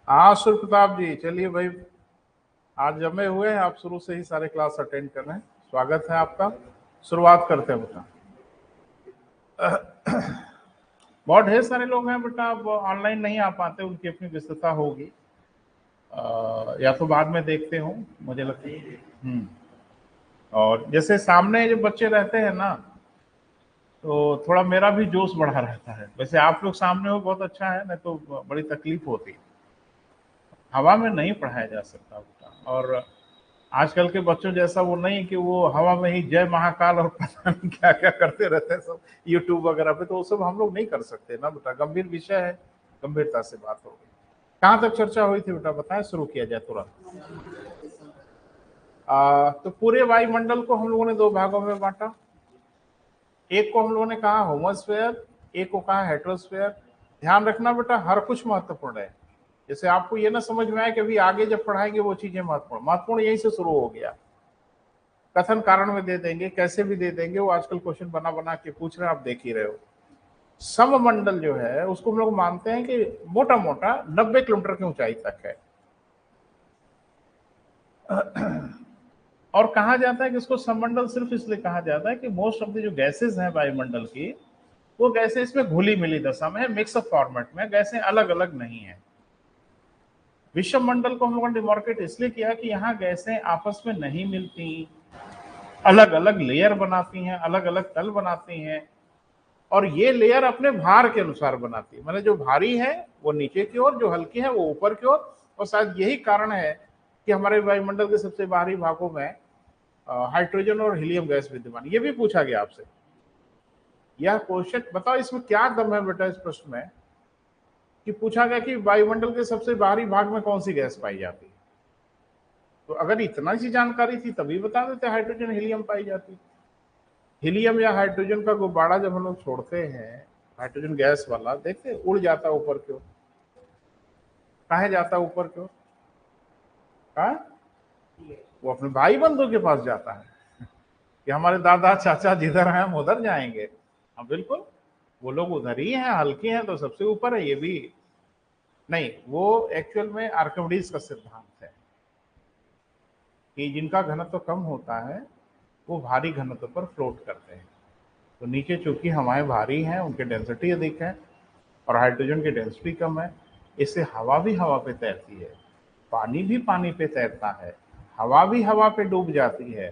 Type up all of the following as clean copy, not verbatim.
हाँ सूर्य प्रताप जी, चलिए भाई, आज जमे हुए हैं। आप शुरू से ही सारे क्लास अटेंड कर रहे हैं, स्वागत है आपका। शुरुआत करते हैं बेटा। बहुत ढेर सारे लोग हैं बेटा, अब ऑनलाइन नहीं आ पाते, उनकी अपनी व्यस्तता होगी, या तो बाद में देखते हो, मुझे लगता है। और जैसे सामने जो बच्चे रहते हैं ना, तो थोड़ा मेरा भी जोश बढ़ा रहता है। वैसे आप लोग सामने हो बहुत अच्छा है, नहीं तो बड़ी तकलीफ होती। हवा में नहीं पढ़ाया जा सकता बेटा। और आजकल के बच्चों जैसा वो नहीं कि वो हवा में ही जय महाकाल और पता नहीं क्या क्या करते रहते हैं सब यूट्यूब वगैरह पे, तो वो सब हम लोग नहीं कर सकते ना बेटा। गंभीर विषय है, गंभीरता से बात होगी। कहाँ तक चर्चा हुई थी बेटा, बताएं, शुरू किया जाए तुरंत। तो पूरे वायुमंडल को हम लोगों ने दो भागों में बांटा। एक को हम लोगों ने कहा होमोस्फेयर, एक को कहा हेट्रोस्फेयर। ध्यान रखना बेटा, हर कुछ महत्वपूर्ण है। जैसे आपको ये ना समझ में आए कि अभी आगे जब पढ़ाएंगे वो चीजें महत्वपूर्ण यहीं से शुरू हो गया। कथन कारण में दे देंगे, कैसे भी दे देंगे, वो आजकल क्वेश्चन बना बना के पूछ रहे हैं, आप देख ही रहे हो। सममंडल जो है उसको हम लोग मानते हैं कि मोटा मोटा 90 किलोमीटर की ऊंचाई तक है। और कहा जाता है कि इसको सममंडल सिर्फ इसलिए कहा जाता है कि मोस्ट ऑफ द जो गैसेज हैं वायुमंडल की, वो गैसें इसमें घुली मिली दशा में है, मिक्स ऑफ फॉर्मेट में, गैसें अलग अलग नहीं है। विषम मंडल को हम लोगों ने डिमार्केट इसलिए किया कि यहाँ गैसें आपस में नहीं मिलती, अलग अलग लेयर बनाती हैं, अलग अलग तल बनाती हैं, और ये लेयर अपने भार के अनुसार बनाती है। मतलब जो भारी है वो नीचे की ओर, जो हल्की है वो ऊपर की ओर। और शायद यही कारण है कि हमारे वायुमंडल के सबसे बाहरी भागों में हाइड्रोजन और हीलियम गैस विद्यमान। ये भी पूछा गया आपसे यह क्वेश्चन, बताओ इसमें क्या दम है बेटा इस प्रश्न में, कि पूछा गया कि वायुमंडल के सबसे बाहरी भाग में कौन सी गैस पाई जाती है। तो अगर इतना सी जानकारी थी तभी बता देते, हाइड्रोजन हीलियम पाई जाती है। हीलियम या हाइड्रोजन का गुब्बारा जब हम लोग छोड़ते हैं, हाइड्रोजन गैस वाला, देखते उड़ जाता है ऊपर की ओर। कहाँ जाता है ऊपर की ओर? वो अपने भाई बंधु के पास जाता है कि हमारे दादा चाचा जिधर हैं हम उधर जाएंगे। हाँ बिल्कुल, वो लोग उधर ही हैं, हल्के हैं तो सबसे ऊपर है। ये भी नहीं, वो एक्चुअल में आर्किमिडीज का सिद्धांत है कि जिनका घनत्व कम होता है वो भारी घनत्व पर फ्लोट करते हैं। तो नीचे चूंकि हवाएं भारी हैं, उनकी डेंसिटी अधिक है और हाइड्रोजन की डेंसिटी कम है, इससे हवा भी हवा पे तैरती है, पानी भी पानी पे तैरता है, हवा भी हवा पे डूब जाती है,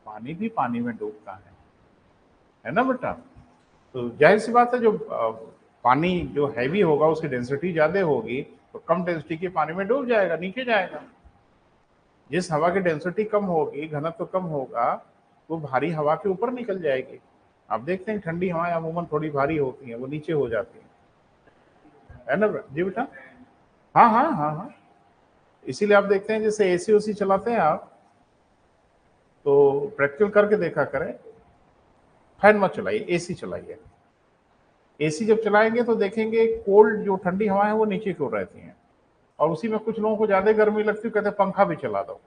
पानी भी पानी में डूबता है ना बेटा। तो जाहिर सी बात है, जो पानी जो हैवी होगा उसकी डेंसिटी ज्यादा होगी, तो कम डेंसिटी के पानी में डूब जाएगा, नीचे जाएगा। जिस हवा की डेंसिटी कम होगी, घनत्व कम होगा, वो भारी हवा के ऊपर निकल जाएगी। आप देखते हैं ठंडी हवाएं अमूमन थोड़ी भारी होती हैं, वो नीचे हो जाती है ना जी बेटा। हाँ हाँ हाँ हाँ, इसीलिए आप देखते हैं जैसे एसी उसी चलाते हैं आप, तो प्रैक्टिकल करके देखा करें, फैन मत चलाइए, एसी चलाइए। एसी जब चलाएंगे तो देखेंगे कोल्ड जो ठंडी हवाएं हैं वो नीचे की ओर रहती हैं, और उसी में कुछ लोगों को ज्यादा गर्मी लगती है, कहते हैं पंखा भी चला दो।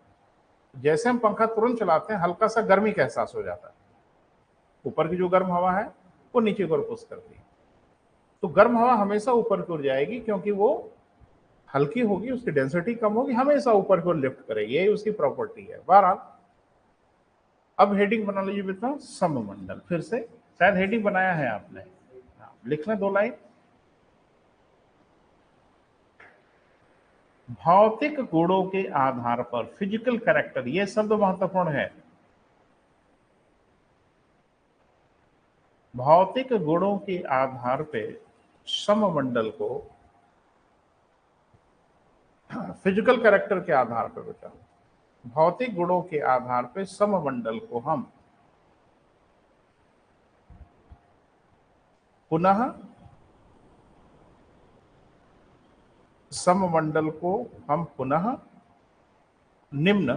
जैसे हम पंखा तुरंत चलाते हैं, हल्का सा गर्मी का एहसास हो जाता है, ऊपर की जो गर्म हवा है वो नीचे की ओर पुश करती है। तो गर्म हवा हमेशा ऊपर की ओर जाएगी, क्योंकि वो हल्की होगी, उसकी डेंसिटी कम होगी, हमेशा ऊपर की ओर लिफ्ट करेगी, यही उसकी प्रॉपर्टी है। बहरहाल अब हेडिंग बना लीजिए बेटा, सममंडल। फिर से शायद हेडिंग बनाया है आपने, लिखना 2 लाइन। भौतिक गुणों के आधार पर, फिजिकल कैरेक्टर, यह शब्द महत्वपूर्ण है। भौतिक गुणों के आधार पे सममंडल को, फिजिकल कैरेक्टर के आधार पर बेटा, भौतिक गुणों के आधार पे सममंडल को हम पुनः सममंडल को हम पुनः निम्न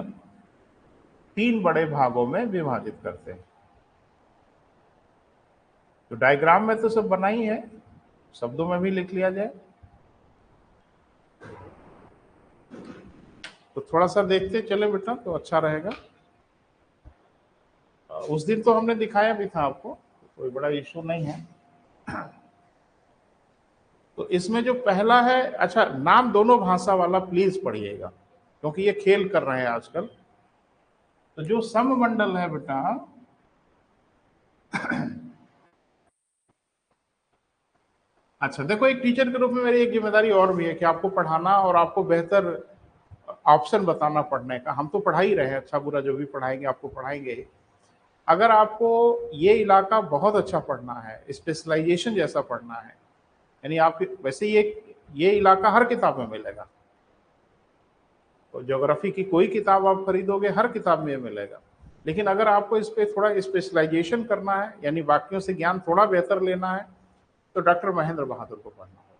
3 बड़े भागों में विभाजित करते हैं। तो डायग्राम में तो सब बना ही है, शब्दों में भी लिख लिया जाए तो थोड़ा सा देखते चले बेटा तो अच्छा रहेगा। उस दिन तो हमने दिखाया भी था आपको, कोई बड़ा इशू नहीं है। तो इसमें जो पहला है, अच्छा नाम दोनों भाषा वाला प्लीज पढ़िएगा, क्योंकि ये खेल कर रहे हैं आजकल। तो जो सममंडल है बेटा, अच्छा देखो, एक टीचर के रूप में मेरी एक जिम्मेदारी और भी है कि आपको पढ़ाना और आपको बेहतर ऑप्शन बताना पढ़ने का। हम तो पढ़ा ही रहे हैं, अच्छा बुरा जो भी पढ़ाएंगे आपको पढ़ाएंगे। अगर आपको ये इलाका बहुत अच्छा पढ़ना है, स्पेशलाइजेशन जैसा पढ़ना है, यानी आप वैसे ये इलाका हर किताब में मिलेगा। तो ज्योग्राफी की कोई किताब आप खरीदोगे, हर किताब में मिलेगा। लेकिन अगर आपको इस पे थोड़ा स्पेशलाइजेशन करना है, यानी बाकियों से ज्ञान थोड़ा बेहतर लेना है, तो डॉक्टर महेंद्र बहादुर को पढ़ना होगा,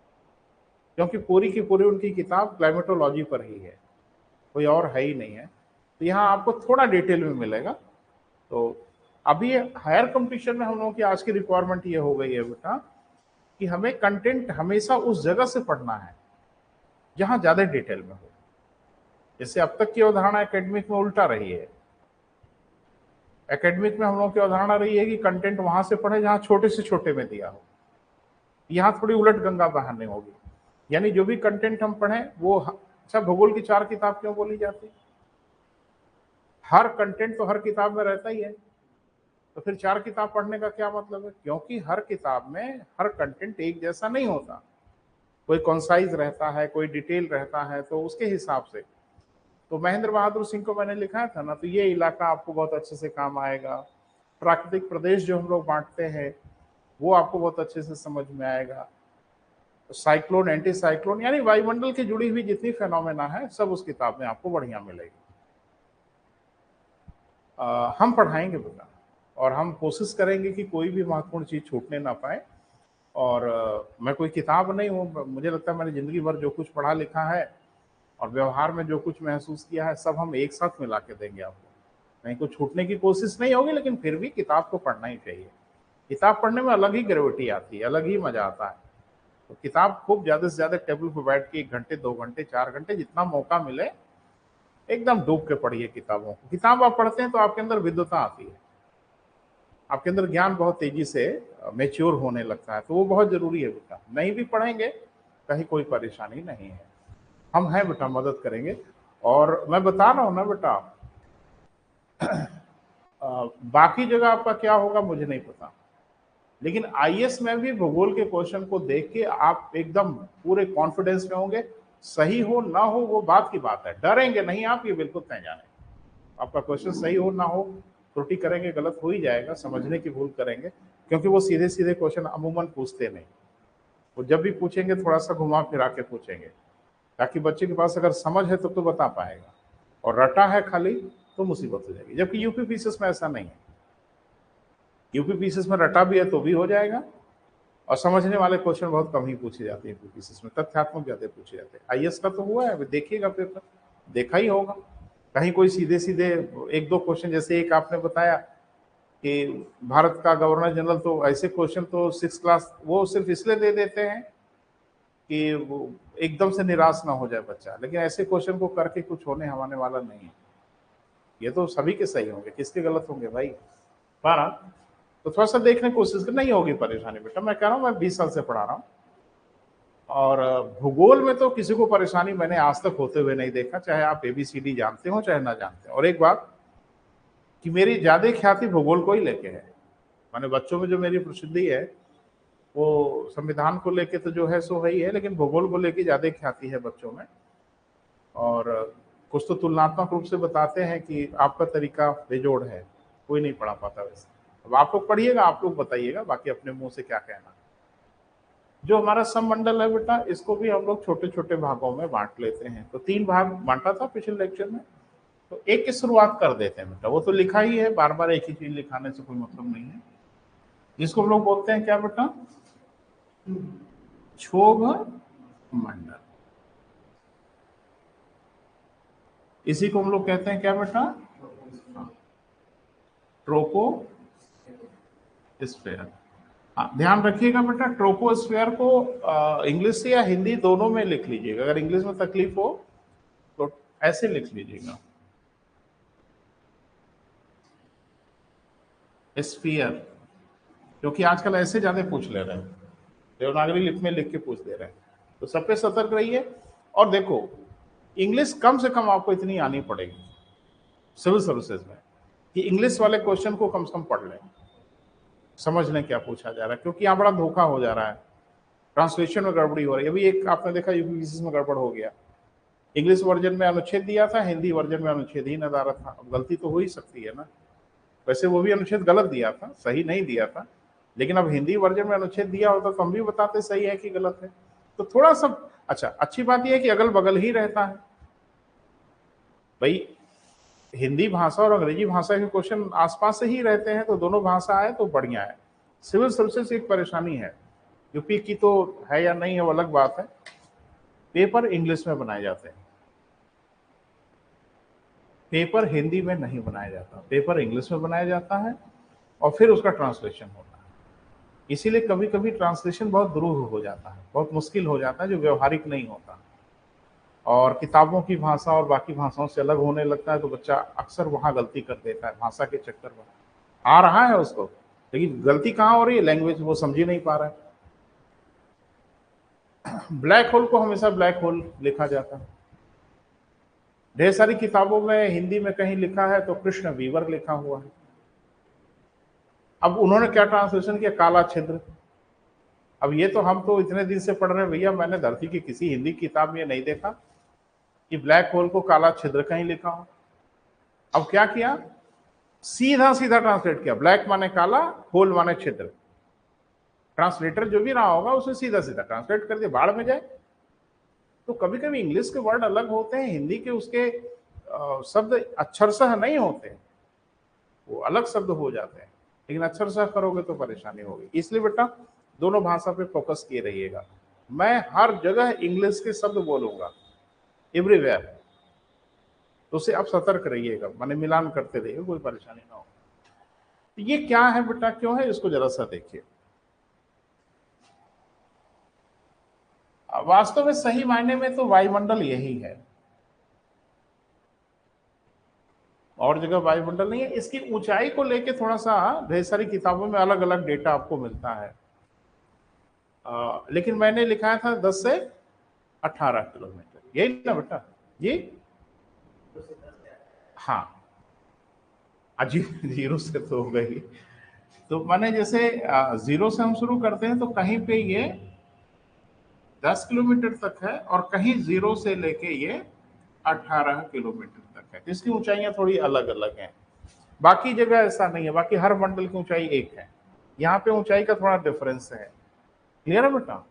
क्योंकि पूरी की पूरी उनकी किताब क्लाइमेटोलॉजी पर ही है, कोई और है ही नहीं है। तो यहाँ आपको थोड़ा डिटेल में मिलेगा। तो अभी हायर कंपटीशन में हम लोगों की आज की रिक्वायरमेंट ये हो गई है बेटा कि हमें कंटेंट हमेशा उस जगह से पढ़ना है जहां ज्यादा डिटेल में हो। जैसे अब तक की अवधारणा एकेडमिक में उल्टा रही है। एकेडमिक में हम लोगों की अवधारणा रही है कि कंटेंट वहां से पढ़े जहां छोटे से छोटे में दिया हो। यहाँ थोड़ी उलट गंगा बहाने होगी, यानी जो भी कंटेंट हम पढ़ें वो, अच्छा भूगोल की 4 किताब क्यों बोली जाती? हर कंटेंट तो हर किताब में रहता ही है, तो फिर 4 किताब पढ़ने का क्या मतलब है? क्योंकि हर किताब में हर कंटेंट एक जैसा नहीं होता, कोई कॉन्साइज रहता है, कोई डिटेल रहता है, तो उसके हिसाब से। तो महेंद्र बहादुर सिंह को मैंने लिखा था ना, तो ये इलाका आपको बहुत अच्छे से काम आएगा। प्राकृतिक प्रदेश जो हम लोग बांटते हैं वो आपको बहुत अच्छे से समझ में आएगा। साइक्लोन, एंटी साइक्लोन, यानी वायुमंडल की जुड़ी हुई जितनी फेनोमेना है सब उस किताब में आपको बढ़िया मिलेगी। हम पढ़ाएंगे बेटा, और हम कोशिश करेंगे कि कोई भी महत्वपूर्ण चीज छूटने ना पाए। और मैं कोई किताब नहीं हूँ, मुझे लगता है मैंने जिंदगी भर जो कुछ पढ़ा लिखा है और व्यवहार में जो कुछ महसूस किया है सब हम एक साथ मिला के देंगे आपको। कहीं को छूटने की कोशिश नहीं होगी, लेकिन फिर भी किताब को पढ़ना ही चाहिए। किताब पढ़ने में अलग ही ग्रेविटी आती है, अलग ही मजा आता है। तो किताब खूब ज्यादा से ज्यादा टेबल पर बैठ के 1 घंटे 2 घंटे 4 घंटे जितना मौका मिले एकदम डूब के पढ़िए किताबों को। किताब आप पढ़ते हैं तो आपके अंदर विद्वता आती है, आपके अंदर ज्ञान बहुत तेजी से मेच्योर होने लगता है। तो वो बहुत जरूरी है बेटा। नहीं भी पढ़ेंगे कहीं कोई परेशानी नहीं है, हम हैं बेटा, मदद करेंगे। और मैं बता रहा हूँ ना बेटा, बाकी जगह आपका क्या होगा मुझे नहीं पता, लेकिन आईएएस में भी भूगोल के क्वेश्चन को देख के आप एकदम पूरे कॉन्फिडेंस में होंगे। सही हो ना हो वो बात की बात है, डरेंगे नहीं आप, ये बिल्कुल तय जाने। आपका क्वेश्चन सही हो ना हो, त्रुटि करेंगे, गलत हो ही जाएगा, समझने की भूल करेंगे, क्योंकि वो सीधे सीधे क्वेश्चन अमूमन पूछते नहीं। वो जब भी पूछेंगे थोड़ा सा घुमा फिरा के पूछेंगे, ताकि बच्चे के पास अगर समझ है तो बता पाएगा, और रटा है खाली तो मुसीबत हो जाएगी। जबकि यूपी पीसीएस में ऐसा नहीं है, यूपी पीसीएस में रटा भी है तो भी हो जाएगा, और समझने वाले क्वेश्चन बहुत कम ही पूछे जाते हैं यूपी पीसीएस में, तथ्यात्मक ज्यादा पूछे जाते हैं। आईएएस का तो हुआ है, देखिएगा पेपर, देखा ही होगा। कहीं कोई सीधे सीधे 1-2 क्वेश्चन, जैसे एक आपने बताया कि भारत का गवर्नर जनरल, तो ऐसे क्वेश्चन तो 6 क्लास वो सिर्फ इसलिए दे देते हैं कि वो एकदम से निराश ना हो जाए बच्चा, लेकिन ऐसे क्वेश्चन को करके कुछ होने हवाने वाला नहीं है। ये तो सभी के सही होंगे, किसके गलत होंगे भाई? बारह, तो थोड़ा सा देखने की कोशिश कर, नहीं होगी परेशानी बेटा। मैं कह रहा हूँ, मैं 20 साल से पढ़ा रहा हूँ, और भूगोल में तो किसी को परेशानी मैंने आज तक होते हुए नहीं देखा, चाहे आप एबीसीडी जानते हो चाहे ना जानते हो। और एक बात कि मेरी ज्यादा ख्याति भूगोल को ही लेके है, माने बच्चों में जो मेरी प्रसिद्धि है वो संविधान को लेके तो जो है सो है ही है, लेकिन भूगोल को लेके ज्यादा ख्याति है बच्चों में। और कुछ तो तुलनात्मक रूप से बताते हैं कि आपका तरीका बेजोड़ है, कोई नहीं पढ़ा पाता वैसे। अब आप लोग पढ़िएगा, आप लोग बताइएगा बाकी अपने मुंह से क्या कहना। जो हमारा सममंडल है बेटा, इसको भी हम लोग छोटे छोटे भागों में बांट लेते हैं। तो 3 भाग बांटा था पिछले लेक्चर में, तो एक की शुरुआत कर देते हैं बेटा। वो तो लिखा ही है, बार बार एक ही चीज लिखाने से कोई मतलब नहीं है। जिसको हम लोग बोलते हैं क्या बेटा? क्षोभ मंडल। इसी को हम लोग कहते हैं क्या बेटा? ट्रोपो स्फेयर। हाँ, ध्यान रखिएगा बेटा, ट्रोपोस्फेयर को इंग्लिश से या हिंदी दोनों में लिख लीजिएगा। अगर इंग्लिश में तकलीफ हो तो ऐसे लिख लीजिएगा, स्फीयर, क्योंकि आजकल ऐसे ज्यादा पूछ ले रहे हैं। देवनागरी लिपि में लिख के पूछ दे रहे हैं। तो सब पे सतर्क रहिए। और देखो, इंग्लिश कम से कम आपको इतनी आनी पड़ेगी सिविल सर्विसेज में कि इंग्लिश वाले क्वेश्चन को कम से कम पढ़ लें, समझ लें क्या पूछा जा रहा है, क्योंकि यहाँ बड़ा धोखा हो जा रहा है, ट्रांसलेशन में गड़बड़ी हो रही है। अभी एक आपने देखा यूपीपीसीसी में गड़बड़ हो गया, इंग्लिश वर्जन में अनुच्छेद दिया था, हिंदी वर्जन में अनुच्छेद ही नदारत था। अब गलती तो हो ही सकती है ना, वैसे वो भी अनुच्छेद गलत दिया था, सही नहीं दिया था, लेकिन अब हिंदी वर्जन में अनुच्छेद दिया होता तो हम भी बताते सही है कि गलत है। तो थोड़ा सा अच्छा, अच्छी बात यह है कि अगल बगल ही रहता है भाई, हिंदी भाषा और अंग्रेजी भाषा के क्वेश्चन आसपास से ही रहते हैं, तो दोनों भाषा आए तो बढ़िया है। सिविल सर्विसेज एक परेशानी है, यूपी की तो है या नहीं है वो अलग बात है, पेपर इंग्लिश में बनाए जाते हैं, पेपर हिंदी में नहीं बनाया जाता, पेपर इंग्लिश में बनाया जाता है और फिर उसका ट्रांसलेशन होता है। इसीलिए कभी कभी ट्रांसलेशन बहुत दुरूह हो जाता है, बहुत मुश्किल हो जाता है, जो व्यवहारिक नहीं होता, और किताबों की भाषा और बाकी भाषाओं से अलग होने लगता है, तो बच्चा अक्सर वहां गलती कर देता है भाषा के चक्कर में। आ रहा है उसको, लेकिन गलती कहाँ हो रही है, लैंग्वेज वो समझ ही नहीं पा रहा है। ब्लैक होल को हमेशा ब्लैक होल लिखा जाता है, ढेर सारी किताबों में हिंदी में कहीं लिखा है तो कृष्ण वीवर लिखा हुआ है। अब उन्होंने क्या ट्रांसलेशन किया, काला छिद्र। अब ये तो हम तो इतने दिन से पढ़ रहे हैं भैया, मैंने धरती की किसी हिंदी किताब में नहीं देखा कि ब्लैक होल को काला छिद्र कहीं लिखा हो। अब क्या किया, सीधा सीधा ट्रांसलेट किया, ब्लैक माने काला, होल माने छिद्र। ट्रांसलेटर जो भी रहा होगा उसने सीधा सीधा ट्रांसलेट कर दिया, बाढ़ में जाए। तो कभी कभी इंग्लिश के वर्ड अलग होते हैं, हिंदी के उसके शब्द अक्षरशः नहीं होते, वो अलग शब्द हो जाते हैं, लेकिन अक्षरशः करोगे तो परेशानी होगी। इसलिए बेटा दोनों भाषा पे फोकस किए रहिएगा। मैं हर जगह इंग्लिश के शब्द बोलूंगा, एवरीवेयर, तो उससे आप सतर्क रहिएगा, माने मिलान करते रहिए, कोई परेशानी ना हो। तो ये क्या है बेटा, क्यों है, इसको जरा सा देखिए। वास्तव में सही मायने में तो वायुमंडल यही है, और जगह वायुमंडल नहीं है। इसकी ऊंचाई को लेके थोड़ा सा ढेर सारी किताबों में अलग अलग डेटा आपको मिलता है, लेकिन मैंने लिखा था 10 से 18 किलोमीटर, यही ना बेटा जी? हाँ, अजी जीरो से तो हो गई, तो मैंने जैसे जीरो से हम शुरू करते हैं तो कहीं पे ये 10 किलोमीटर तक है, और कहीं जीरो से लेके ये 18 किलोमीटर तक है। इसकी ऊंचाइयां थोड़ी अलग अलग हैं, बाकी जगह ऐसा नहीं है, बाकी हर मंडल की ऊंचाई एक है, यहाँ पे ऊंचाई का थोड़ा डिफरेंस है। क्लियर है बेटा?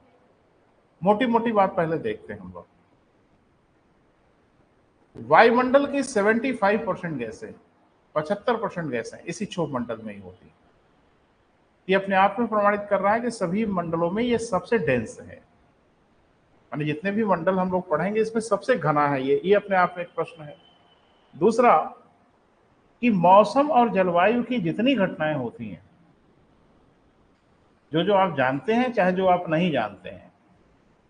मोटी मोटी बात पहले देखते हैं हम लोग। वायुमंडल की 75% गैसें, 75% गैसें इसी क्षोभ मंडल में ही होती है। ये अपने आप में प्रमाणित कर रहा है कि सभी मंडलों में ये सबसे डेंस है, माने जितने भी मंडल हम लोग पढ़ेंगे इसमें सबसे घना है ये अपने आप में एक प्रश्न है। दूसरा कि मौसम और जलवायु की जितनी घटनाएं होती हैं, जो जो आप जानते हैं चाहे जो आप नहीं जानते हैं,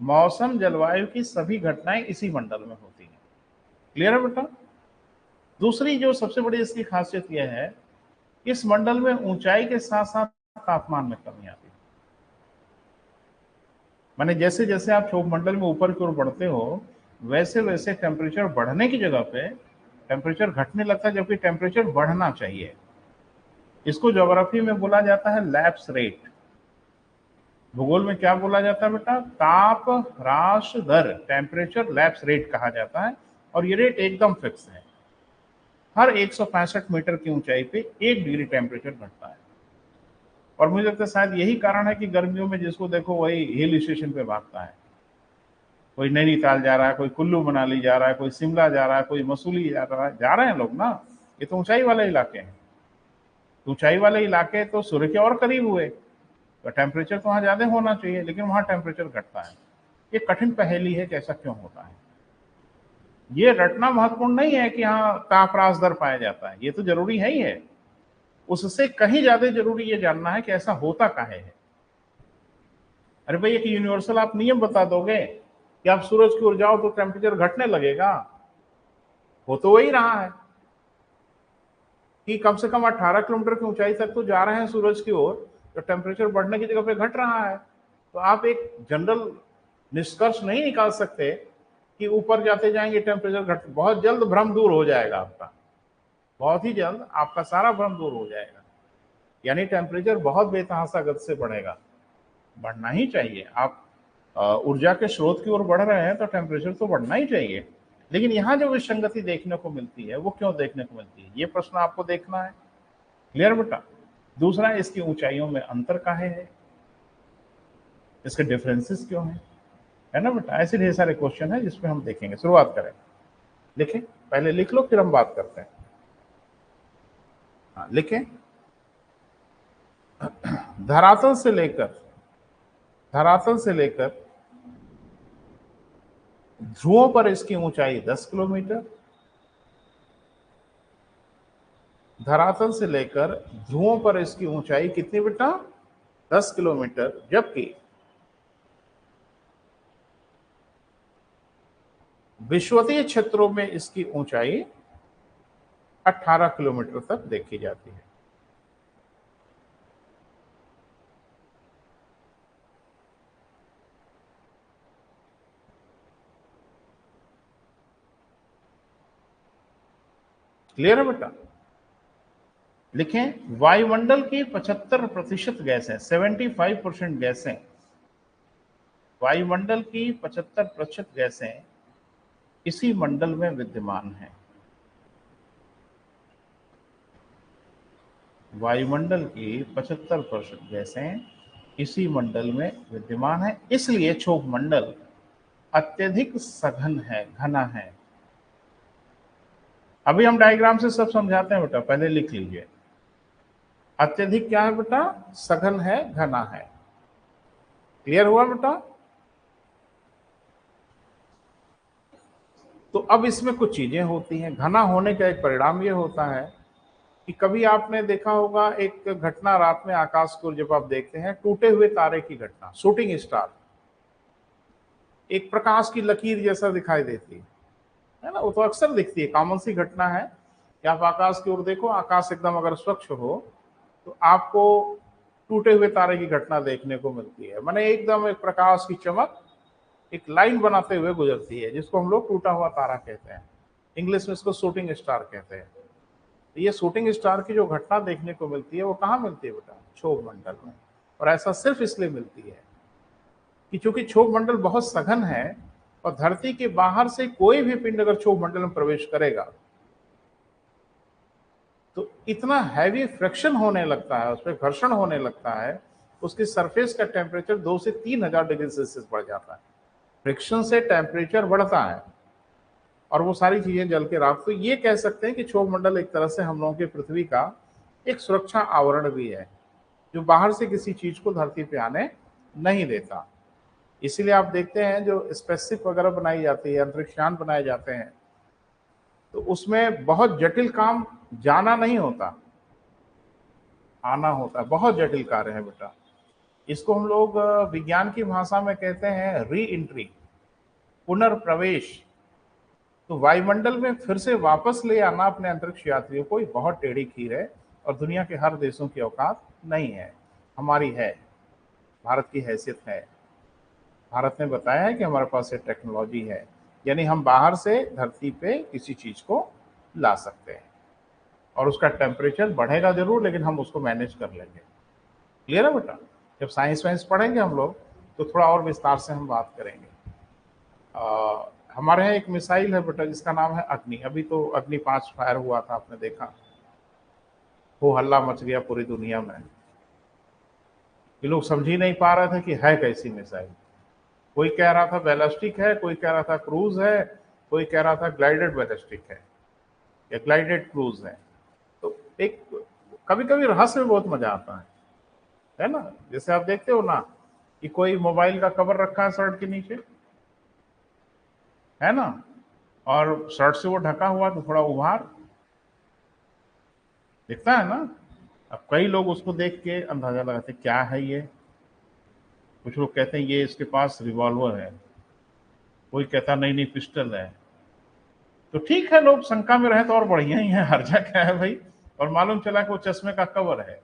मौसम जलवायु की सभी घटनाएं इसी मंडल में होती हैं। क्लियर है बेटा? दूसरी जो सबसे बड़ी इसकी खासियत यह है, इस मंडल में ऊंचाई के साथ साथ तापमान में कमी आती है। माने जैसे जैसे आप क्षोभ मंडल में ऊपर की ओर बढ़ते हो, वैसे वैसे टेम्परेचर बढ़ने की जगह पे टेम्परेचर घटने लगता है, जबकि टेम्परेचर बढ़ना चाहिए। इसको ज्योग्राफी में बोला जाता है लैप्स रेट। भूगोल में क्या बोला जाता है बेटा? ताप ह्रास दर, टेम्परेचर लैप्स रेट कहा जाता है, और ये रेट एकदम फिक्स है। हर 165 मीटर की ऊंचाई पे 1 डिग्री टेम्परेचर घटता है। और मुझे लगता है शायद यही कारण है कि गर्मियों में जिसको देखो वही हिल स्टेशन पे भागता है, कोई नैनीताल जा रहा है, कोई कुल्लू मनाली जा रहा है, कोई शिमला जा रहा है, कोई मसूरी जा रहे हैं लोग ना। ये तो ऊंचाई वाले इलाके हैं, ऊंचाई वाले इलाके तो सूर्य के और करीब हुए, तो टेम्परेचर तो वहां ज्यादा होना चाहिए, लेकिन वहां टेम्परेचर घटता है। ये कठिन पहेली है कि ऐसा क्यों होता है। ये रटना महत्वपूर्ण नहीं है कि हाँ तापरास दर पाया जाता है, ये तो जरूरी है ही है, उससे कहीं ज्यादा जरूरी ये जानना है कि ऐसा होता काहे है। अरे भाई एक यूनिवर्सल आप नियम बता दोगे कि आप सूरज की ओर जाओ तो टेम्परेचर घटने लगेगा, हो तो वही रहा है कि कम से कम 18 किलोमीटर की ऊंचाई तक तो जा रहे हैं सूरज की ओर, तो टेम्परेचर बढ़ने की जगह पे घट रहा है। तो आप एक जनरल निष्कर्ष नहीं निकाल सकते कि ऊपर जाते जाएंगे टेम्परेचर घट, बहुत जल्द भ्रम दूर हो जाएगा आपका, बहुत ही जल्द आपका सारा भ्रम दूर हो जाएगा। यानी टेम्परेचर बहुत बेतहाशा गति से बढ़ेगा, बढ़ना ही चाहिए। आप ऊर्जा के स्रोत की ओर बढ़ रहे हैं तो टेम्परेचर तो बढ़ना ही चाहिए। लेकिन यहाँ जो विसंगति देखने को मिलती है वो क्यों देखने को मिलती है, ये प्रश्न आपको देखना है। क्लियर बेटा? दूसरा, इसकी ऊंचाइयों में अंतर काहे है, इसके डिफरेंसेस क्यों है ना बेटा? ऐसे ढेर सारे क्वेश्चन है जिसपे हम देखेंगे। शुरुआत करें, लिखें, पहले लिख लो फिर हम बात करते हैं। हाँ लिखें। धरातल से लेकर ध्रुवों पर इसकी ऊंचाई 10 किलोमीटर, धरातल से लेकर ध्रुवों पर इसकी ऊंचाई कितनी बेटा? 10 किलोमीटर, जबकि विषुवतीय क्षेत्रों में इसकी ऊंचाई 18 किलोमीटर तक देखी जाती है। क्लियर है बेटा? लिखें, वायुमंडल की 75% गैसें, 75% गैसें, वायुमंडल की 75% गैसें इसी मंडल में विद्यमान हैं। वायुमंडल की 75% गैसें इसी मंडल में विद्यमान है, इसलिए क्षोभ मंडल अत्यधिक सघन है, घना है। अभी हम डायग्राम से सब समझाते हैं बेटा, पहले लिख लीजिए। अत्यधिक क्या है बेटा? सघन है, घना है। क्लियर हुआ बेटा? तो अब इसमें कुछ चीजें होती हैं। घना होने का एक परिणाम ये होता है कि कभी आपने देखा होगा एक घटना रात में आकाश को जब आप देखते हैं, टूटे हुए तारे की घटना, शूटिंग स्टार, एक प्रकाश की लकीर जैसा दिखाई देती है ना, वो तो अक्सर दिखती है, कॉमन सी घटना है कि आप आकाश की ओर देखो, आकाश एकदम अगर स्वच्छ हो तो आपको टूटे हुए तारे की घटना देखने को मिलती है। माने एकदम एक प्रकाश की चमक एक लाइन बनाते हुए गुजरती है, जिसको हम लोग टूटा हुआ तारा कहते हैं, इंग्लिश में इसको शूटिंग स्टार कहते हैं। तो ये शूटिंग स्टार की जो घटना देखने को मिलती है वो कहाँ मिलती है बेटा? क्षोभ मंडल में। और ऐसा सिर्फ इसलिए मिलती है कि चूंकि क्षोभ मंडल बहुत सघन है और धरती के बाहर से कोई भी पिंड अगर क्षोभ मंडल में प्रवेश करेगा तो इतना हैवी फ्रिक्शन होने लगता है, उस पर घर्षण होने लगता है, उसकी सरफेस का टेम्परेचर 2 से 3,000 डिग्री सेल्सियस बढ़ जाता है। फ्रिक्शन से टेम्परेचर बढ़ता है और वो सारी चीजें जल के राख। तो ये कह सकते हैं कि क्षोभ मंडल एक तरह से हम लोगों की पृथ्वी का एक सुरक्षा आवरण भी है, जो बाहर से किसी चीज को धरती पे आने नहीं देता। इसीलिए आप देखते हैं जो स्पेसशिप वगैरह बनाई जाती है, अंतरिक्षयान बनाए जाते हैं, तो उसमें बहुत जटिल काम जाना नहीं होता, आना होता है। बहुत जटिल कार्य है बेटा। इसको हम लोग विज्ञान की भाषा में कहते हैं री एंट्री, पुनर्प्रवेश। तो वायुमंडल में फिर से वापस ले आना अपने अंतरिक्ष यात्रियों को बहुत टेढ़ी खीर है और दुनिया के हर देशों की औकात नहीं है। हमारी है, भारत की हैसियत है। भारत ने बताया है कि हमारे पास ये टेक्नोलॉजी है, यानी हम बाहर से धरती पे किसी चीज को ला सकते हैं और उसका टेम्परेचर बढ़ेगा जरूर, लेकिन हम उसको मैनेज कर लेंगे। क्लियर है बेटा? जब साइंस वाइंस पढ़ेंगे हम लोग तो थोड़ा और विस्तार से हम बात करेंगे। हमारे यहाँ एक मिसाइल है बेटा जिसका नाम है अग्नि। अभी तो अग्नि 5 फायर हुआ था, आपने देखा, वो हल्ला मच गया पूरी दुनिया में। ये लोग समझ ही नहीं पा रहे थे कि है कैसी मिसाइल। कोई कह रहा था बैलिस्टिक है, कोई कह रहा था क्रूज है, कोई कह रहा था ग्लाइडेड बैलिस्टिक है या ग्लाइडेड क्रूज है। तो एक कभी कभी रहस्य में बहुत मजा आता है ना? जैसे आप देखते हो ना कि कोई मोबाइल का कवर रखा है शर्ट के नीचे, है ना, और शर्ट से वो ढका हुआ तो थोड़ा उभार दिखता है ना। अब कई लोग उसको देख के अंदाजा लगाते क्या है ये। कुछ लोग कहते हैं ये इसके पास रिवॉल्वर है, कोई कहता नहीं नहीं पिस्टल है। तो ठीक है, लोग शंका में रहे तो और बढ़िया ही है, हर्जा क्या है भाई। और मालूम चला कि वो चश्मे का कवर है।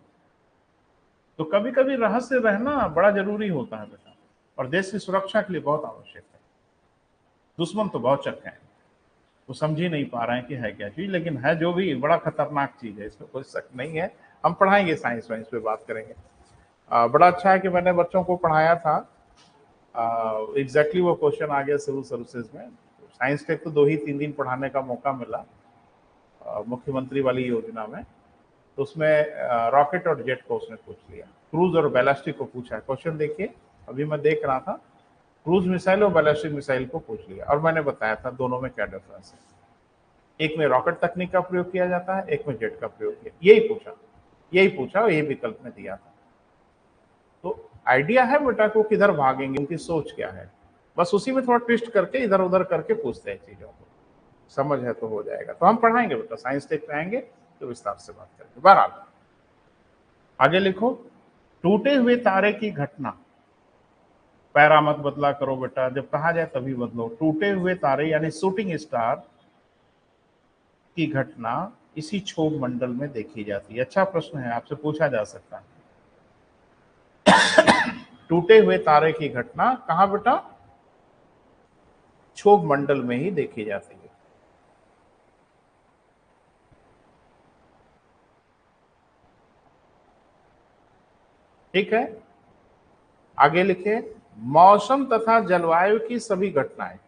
तो कभी कभी रहस्य रहना बड़ा जरूरी होता है बेटा। और देश की सुरक्षा के लिए बहुत आवश्यक है। दुश्मन तो बहुत चक्के हैं, वो समझ ही नहीं पा रहे हैं कि है क्या चीज, लेकिन है जो भी बड़ा खतरनाक चीज है, इसमें कोई शक नहीं है। हम पढ़ाएंगे, साइंस वाइंस पे बात करेंगे। बड़ा अच्छा है कि मैंने बच्चों को पढ़ाया था। एग्जैक्टली वो क्वेश्चन आ गया सिविल सर्विसेज में। साइंस टेक तो 2 ही 3 दिन पढ़ाने का मौका मिला मुख्यमंत्री वाली योजना में। तो उसमें रॉकेट और जेट को उसने पूछ लिया, क्रूज और बैलिस्टिक को पूछा है। क्वेश्चन देखिए, अभी मैं देख रहा था, क्रूज मिसाइल और बैलिस्टिक मिसाइल को पूछ लिया, और मैंने बताया था दोनों में क्या डिफरेंस है। एक में रॉकेट तकनीक का प्रयोग किया जाता है, एक में जेट का प्रयोग किया। यही पूछा और यही विकल्प में दिया था। तो आइडिया है बेटा को किधर भागेंगे, उनकी सोच क्या है, बस उसी में थोड़ा ट्विस्ट करके इधर उधर करके पूछते हैं चीजों को। समझ है तो हो जाएगा। तो हम पढ़ाएंगे बेटा, साइंस टेक पे आएंगे तो विस्तार से बात करेंगे। बहरहाल आगे लिखो, टूटे हुए तारे की घटना। पैरा मत बदला करो बेटा, जब कहा जाए तभी बदलो। टूटे हुए तारे यानी शूटिंग स्टार की घटना इसी क्षोभ मंडल में देखी जाती है। अच्छा प्रश्न है, आपसे पूछा जा सकता है। टूटे हुए तारे की घटना कहां बेटा? क्षोभ मंडल में ही देखी जाती है। ठीक है, आगे लिखे, मौसम तथा जलवायु की सभी घटनाएं।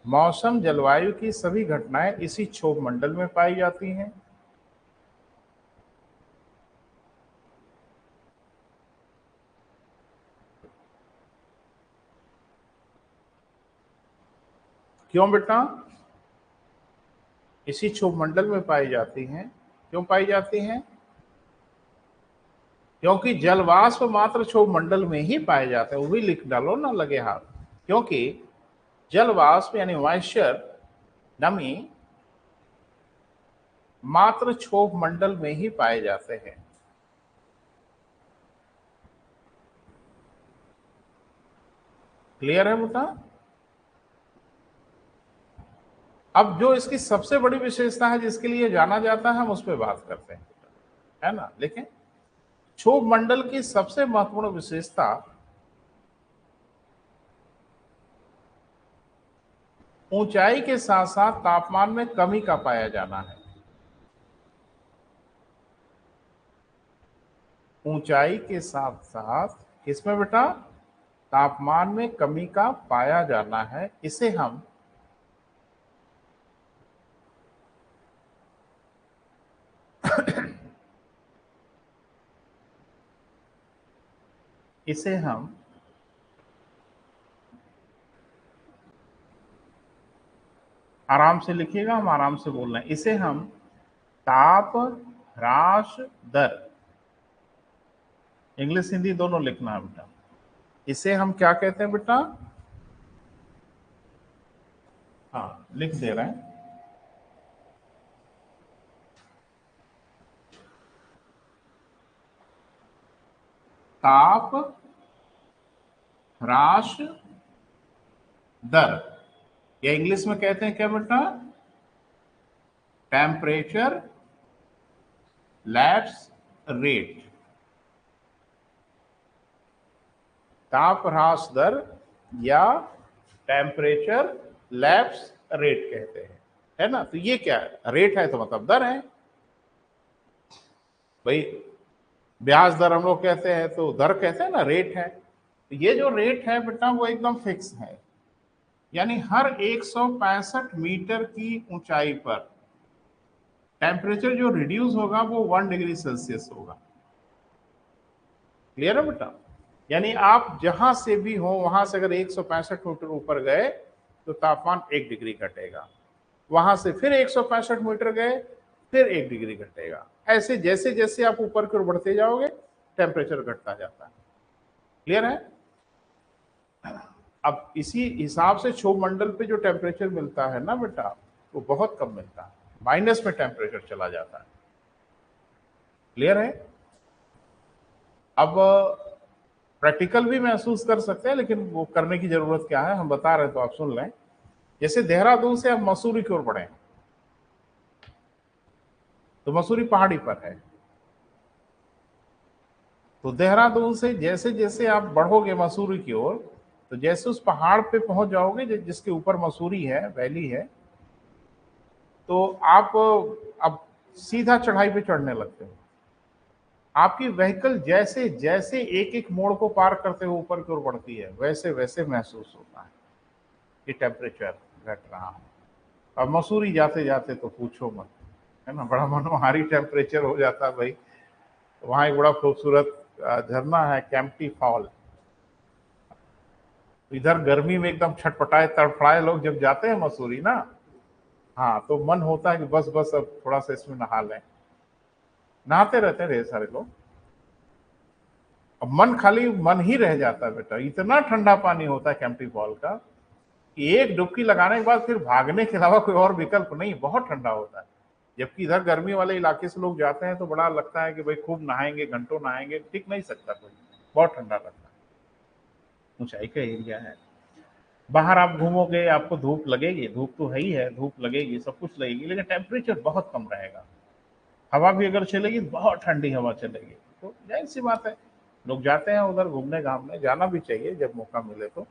मौसम जलवायु की सभी घटनाएं इसी क्षोभ मंडल में पाई जाती हैं। क्यों बेटा? इसी क्षोभ मंडल में पाई जाती हैं। क्यों पाई जाती हैं? क्योंकि जलवाष्प मात्र क्षोभ मंडल में ही पाए जाते हैं। वो भी लिख डालो ना, लगे हाथ। क्योंकि जलवाष्प यानी मॉइस्चर, नमी, मात्र क्षोभ मंडल में ही पाए जाते हैं। क्लियर है बेटा? अब जो इसकी सबसे बड़ी विशेषता है, जिसके लिए जाना जाता है, हम उस पर बात करते हैं, है ना। लेकिन क्षोभ मंडल की सबसे महत्वपूर्ण विशेषता ऊंचाई के साथ साथ तापमान में कमी का पाया जाना है। ऊंचाई के साथ साथ किसमें बेटा? तापमान में कमी का पाया जाना है। इसे हम आराम से लिखिएगा, हम आराम से बोल रहे हैं। इसे हम ताप ह्रास दर, इंग्लिश हिंदी दोनों लिखना है बेटा। इसे हम क्या कहते हैं बेटा? हाँ, लिख दे रहे हैं। ताप ह्रास दर, या इंग्लिश में कहते हैं क्या बेटा? Temperature lapse rate. ताप ह्रास दर या टेम्परेचर लैप्स रेट कहते हैं, है ना। तो ये क्या है? रेट है तो मतलब दर है भाई। ब्याज दर हम लोग कहते हैं तो दर कहते हैं ना, रेट है। तो ये जो रेट है बेटा वो एकदम फिक्स है, यानी हर 165 मीटर की ऊंचाई पर टेम्परेचर जो रिड्यूस होगा वो 1 डिग्री सेल्सियस होगा। क्लियर है बेटा? यानी आप जहां से भी हो, वहां से अगर 165 मीटर ऊपर गए तो तापमान 1 डिग्री घटेगा। वहां से फिर 165 मीटर गए, फिर 1 डिग्री घटेगा। ऐसे जैसे जैसे आप ऊपर की ओर बढ़ते जाओगे, टेम्परेचर घटता जाता है। क्लियर है? अब इसी हिसाब से क्षोभ मंडल पे जो टेम्परेचर मिलता है ना बेटा, वो बहुत कम मिलता है, माइनस में टेम्परेचर चला जाता है। क्लियर है? अब प्रैक्टिकल भी महसूस कर सकते हैं, लेकिन वो करने की जरूरत क्या है, हम बता रहे हैं तो आप सुन लें। जैसे देहरादून से आप मसूरी की ओर बढ़े तो मसूरी पहाड़ी पर है, तो देहरादून से जैसे जैसे आप बढ़ोगे मसूरी की ओर, तो जैसे उस पहाड़ पे पहुंच जाओगे जिसके ऊपर मसूरी है, वैली है, तो आप अब सीधा चढ़ाई पे चढ़ने लगते हो। आपकी व्हीकल जैसे जैसे एक एक मोड़ को पार करते हुए ऊपर की ओर बढ़ती है, वैसे वैसे महसूस होता है कि टेम्परेचर घट रहा है। अब मसूरी जाते जाते तो पूछो मत, है ना, बड़ा मनोहारी टेम्परेचर हो जाता है भाई। वहाँ एक बड़ा खूबसूरत झरना है, कैंपटी फॉल। इधर गर्मी में एकदम छटपटाए तड़फड़ाए लोग जब जाते हैं मसूरी ना, हाँ, तो मन होता है कि बस बस अब थोड़ा सा इसमें नहा लें। नहाते रहते हैं ढेर सारे लोग। अब मन खाली मन ही रह जाता है बेटा, इतना ठंडा पानी होता है कैंपटी फॉल का कि एक डुबकी लगाने के बाद फिर भागने के अलावा कोई और विकल्प नहीं, बहुत ठंडा होता है। जबकि इधर गर्मी वाले इलाके से लोग जाते हैं तो बड़ा लगता है कि भाई खूब नहाएंगे, घंटों नहाएंगे, टिक नहीं सकता कोई, बहुत ठंडा लगता है। ऊंचाई का एरिया है, बाहर आप घूमोगे आपको धूप लगेगी, धूप तो है ही है, धूप लगेगी, सब कुछ लगेगी, लेकिन टेम्परेचर बहुत कम रहेगा। हवा भी अगर चलेगी बहुत ठंडी हवा चलेगी। तो जाहिर सी बात है, लोग जाते हैं उधर घूमने घामने, जाना भी चाहिए जब मौका मिले तो।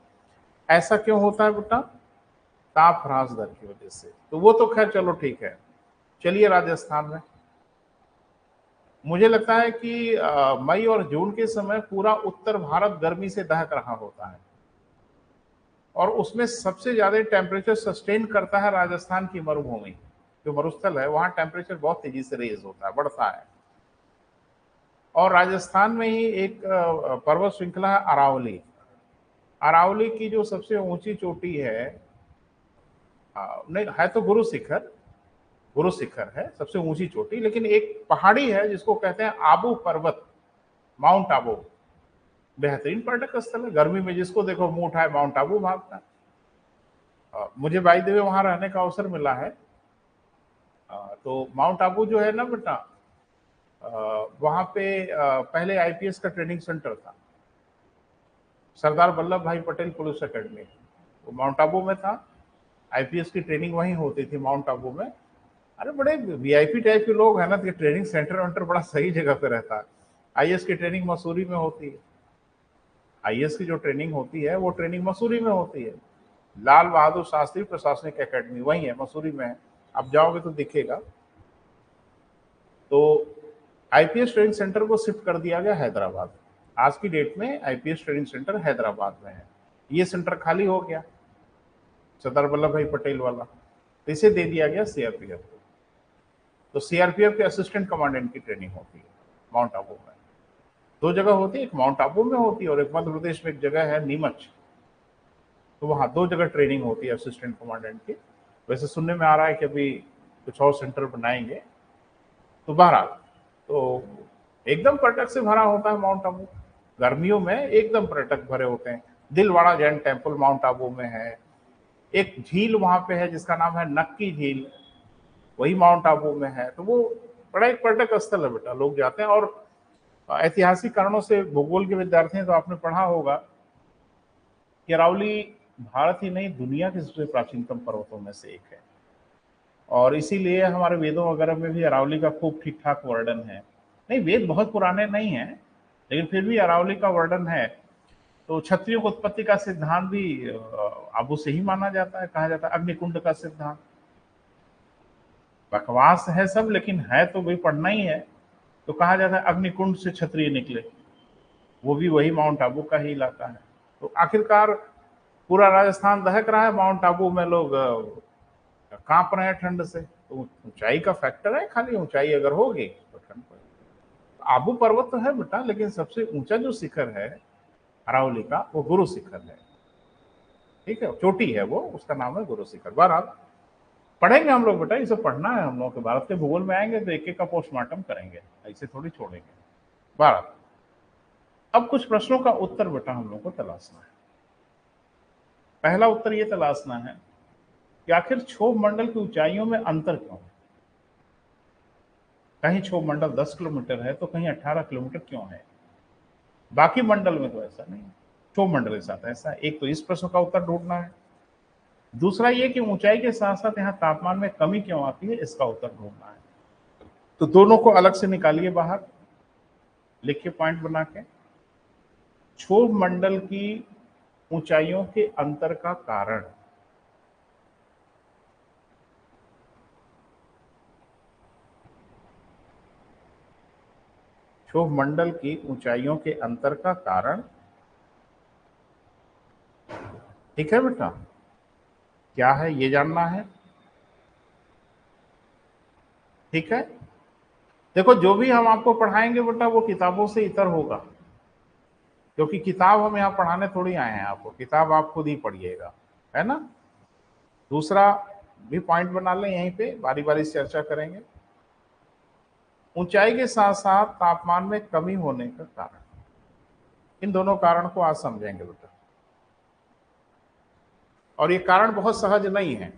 ऐसा क्यों होता है बेटा? ताप ह्रास दर की वजह से। तो वो तो खैर चलो ठीक है। चलिए राजस्थान में, मुझे लगता है कि मई और जून के समय पूरा उत्तर भारत गर्मी से दहक रहा होता है, और उसमें सबसे ज्यादा टेम्परेचर सस्टेन करता है राजस्थान की मरुभूमि। जो मरुस्थल है वहां टेम्परेचर बहुत तेजी से रेज होता है, बढ़ता है। और राजस्थान में ही एक पर्वत श्रृंखला है अरावली। अरावली की जो सबसे ऊंची चोटी है, नहीं है तो गुरु शिखर, गुरु शिखर है सबसे ऊंची चोटी, लेकिन एक पहाड़ी है जिसको कहते हैं आबू पर्वत, माउंट आबू। बेहतरीन पर्यटक स्थल है, गर्मी में जिसको देखो मुंह उठाए माउंट आबू भागता है। मुझे बाई द वे वहां रहने का अवसर मिला है। तो माउंट आबू जो है ना बेटा, वहां पे पहले आईपीएस का ट्रेनिंग सेंटर था, सरदार वल्लभ भाई पटेल पुलिस अकेडमी, वो माउंट आबू में था। आईपीएस की ट्रेनिंग वहीं होती थी माउंट आबू में। अरे बड़े वीआईपी टाइप के लोग हैं ना, तो ट्रेनिंग सेंटर वेंटर बड़ा सही जगह पे रहता है। आईएएस की ट्रेनिंग मसूरी में होती है, आईएएस की जो ट्रेनिंग होती है वो ट्रेनिंग मसूरी में होती है। लाल बहादुर शास्त्री प्रशासनिक एकेडमी वही है, मसूरी में है। आप जाओगे तो दिखेगा। तो आईपीएस ट्रेनिंग सेंटर को शिफ्ट कर दिया गया हैदराबाद। आज की डेट में आईपीएस ट्रेनिंग सेंटर हैदराबाद में है। ये सेंटर खाली हो गया, सरदार वल्लभ भाई पटेल वाला, तो इसे दे दिया गया सीआरपीएफ को। तो सीआरपीएफ के असिस्टेंट कमांडेंट की ट्रेनिंग होती है माउंट आबू में। दो जगह होती है, एक माउंट आबू में होती है और एक मध्य प्रदेश में एक जगह है नीमच। तो वहाँ दो जगह ट्रेनिंग होती है असिस्टेंट कमांडेंट की। वैसे सुनने में आ रहा है कि अभी कुछ और सेंटर बनाएंगे। तो बहरहाल, तो एकदम पर्यटक से भरा होता है माउंट आबू। गर्मियों में एकदम पर्यटक भरे होते हैं। दिलवाड़ा जैन टेम्पल माउंट आबू में है। एक झील वहां पे है जिसका नाम है नक्की झील, वही माउंट आबू में है। तो वो बड़ा एक पर्यटक स्थल है बेटा, लोग जाते हैं। और ऐतिहासिक कारणों से, भूगोल के विद्यार्थी हैं तो आपने पढ़ा होगा कि अरावली भारत ही नहीं दुनिया के सबसे प्राचीनतम पर्वतों में से एक है। और इसीलिए हमारे वेदों वगैरह में भी अरावली का खूब ठीक ठाक वर्णन है। नहीं, वेद बहुत पुराने नहीं हैं, लेकिन फिर भी अरावली का वर्णन है। तो क्षत्रियों की उत्पत्ति का सिद्धांत भी आबू से ही माना जाता है, कहा जाता है अग्निकुंड का सिद्धांत। बकवास है सब, लेकिन है तो भाई पढ़ना ही है। तो कहा जाता है अग्निकुंड से क्षत्रिय निकले, वो भी वही माउंट आबू का ही इलाका है। तो आखिरकार पूरा राजस्थान दहक रहा है, माउंट आबू में लोग कांप रहे हैं ठंड से। तो ऊंचाई का फैक्टर है, खाली ऊंचाई अगर होगी तो ठंड पड़ेगी। आबू पर्वत तो है बेटा, लेकिन सबसे ऊंचा जो शिखर है अरावली का वो गुरु शिखर है। ठीक है, चोटी है वो, उसका नाम है गुरु शिखर। बहरहाल पढ़ेंगे हम लोग बेटा, इसे पढ़ना है हम लोग के। भारत के भूगोल में आएंगे तो एक एक का पोस्टमार्टम करेंगे, ऐसे थोड़ी छोड़ेंगे। बहरहाल अब कुछ प्रश्नों का उत्तर बेटा हम लोग को तलाशना है। पहला उत्तर ये तलाशना है कि आखिर क्षोभ मंडल की ऊंचाइयों में अंतर क्यों है। कहीं क्षोभ मंडल 10 किलोमीटर है तो कहीं 18 किलोमीटर क्यों है, बाकी मंडल में तो ऐसा नहीं है, क्षोभ मंडल के साथ ऐसा है। एक तो इस प्रश्न का उत्तर ढूंढना है। दूसरा ये कि ऊंचाई के साथ साथ यहाँ तापमान में कमी क्यों आती है, इसका उत्तर ढूंढना है। तो दोनों को अलग से निकालिए बाहर। लिखिए पॉइंट बना के। क्षोभ मंडल की ऊंचाइयों के अंतर का कारण। क्षोभ मंडल की ऊंचाइयों के अंतर का कारण। ठीक है बेटा, क्या है ये जानना है। ठीक है, देखो जो भी हम आपको पढ़ाएंगे बेटा वो किताबों से इतर होगा, क्योंकि किताब हम यहाँ पढ़ाने थोड़ी आए हैं आपको, किताब आप खुद ही पढ़िएगा, है ना। दूसरा भी पॉइंट बना लें, यहीं पे बारी बारी से चर्चा करेंगे। ऊंचाई के साथ साथ तापमान में कमी होने का कारण। इन दोनों कारण को आज समझेंगे बेटा, और ये कारण बहुत सहज नहीं है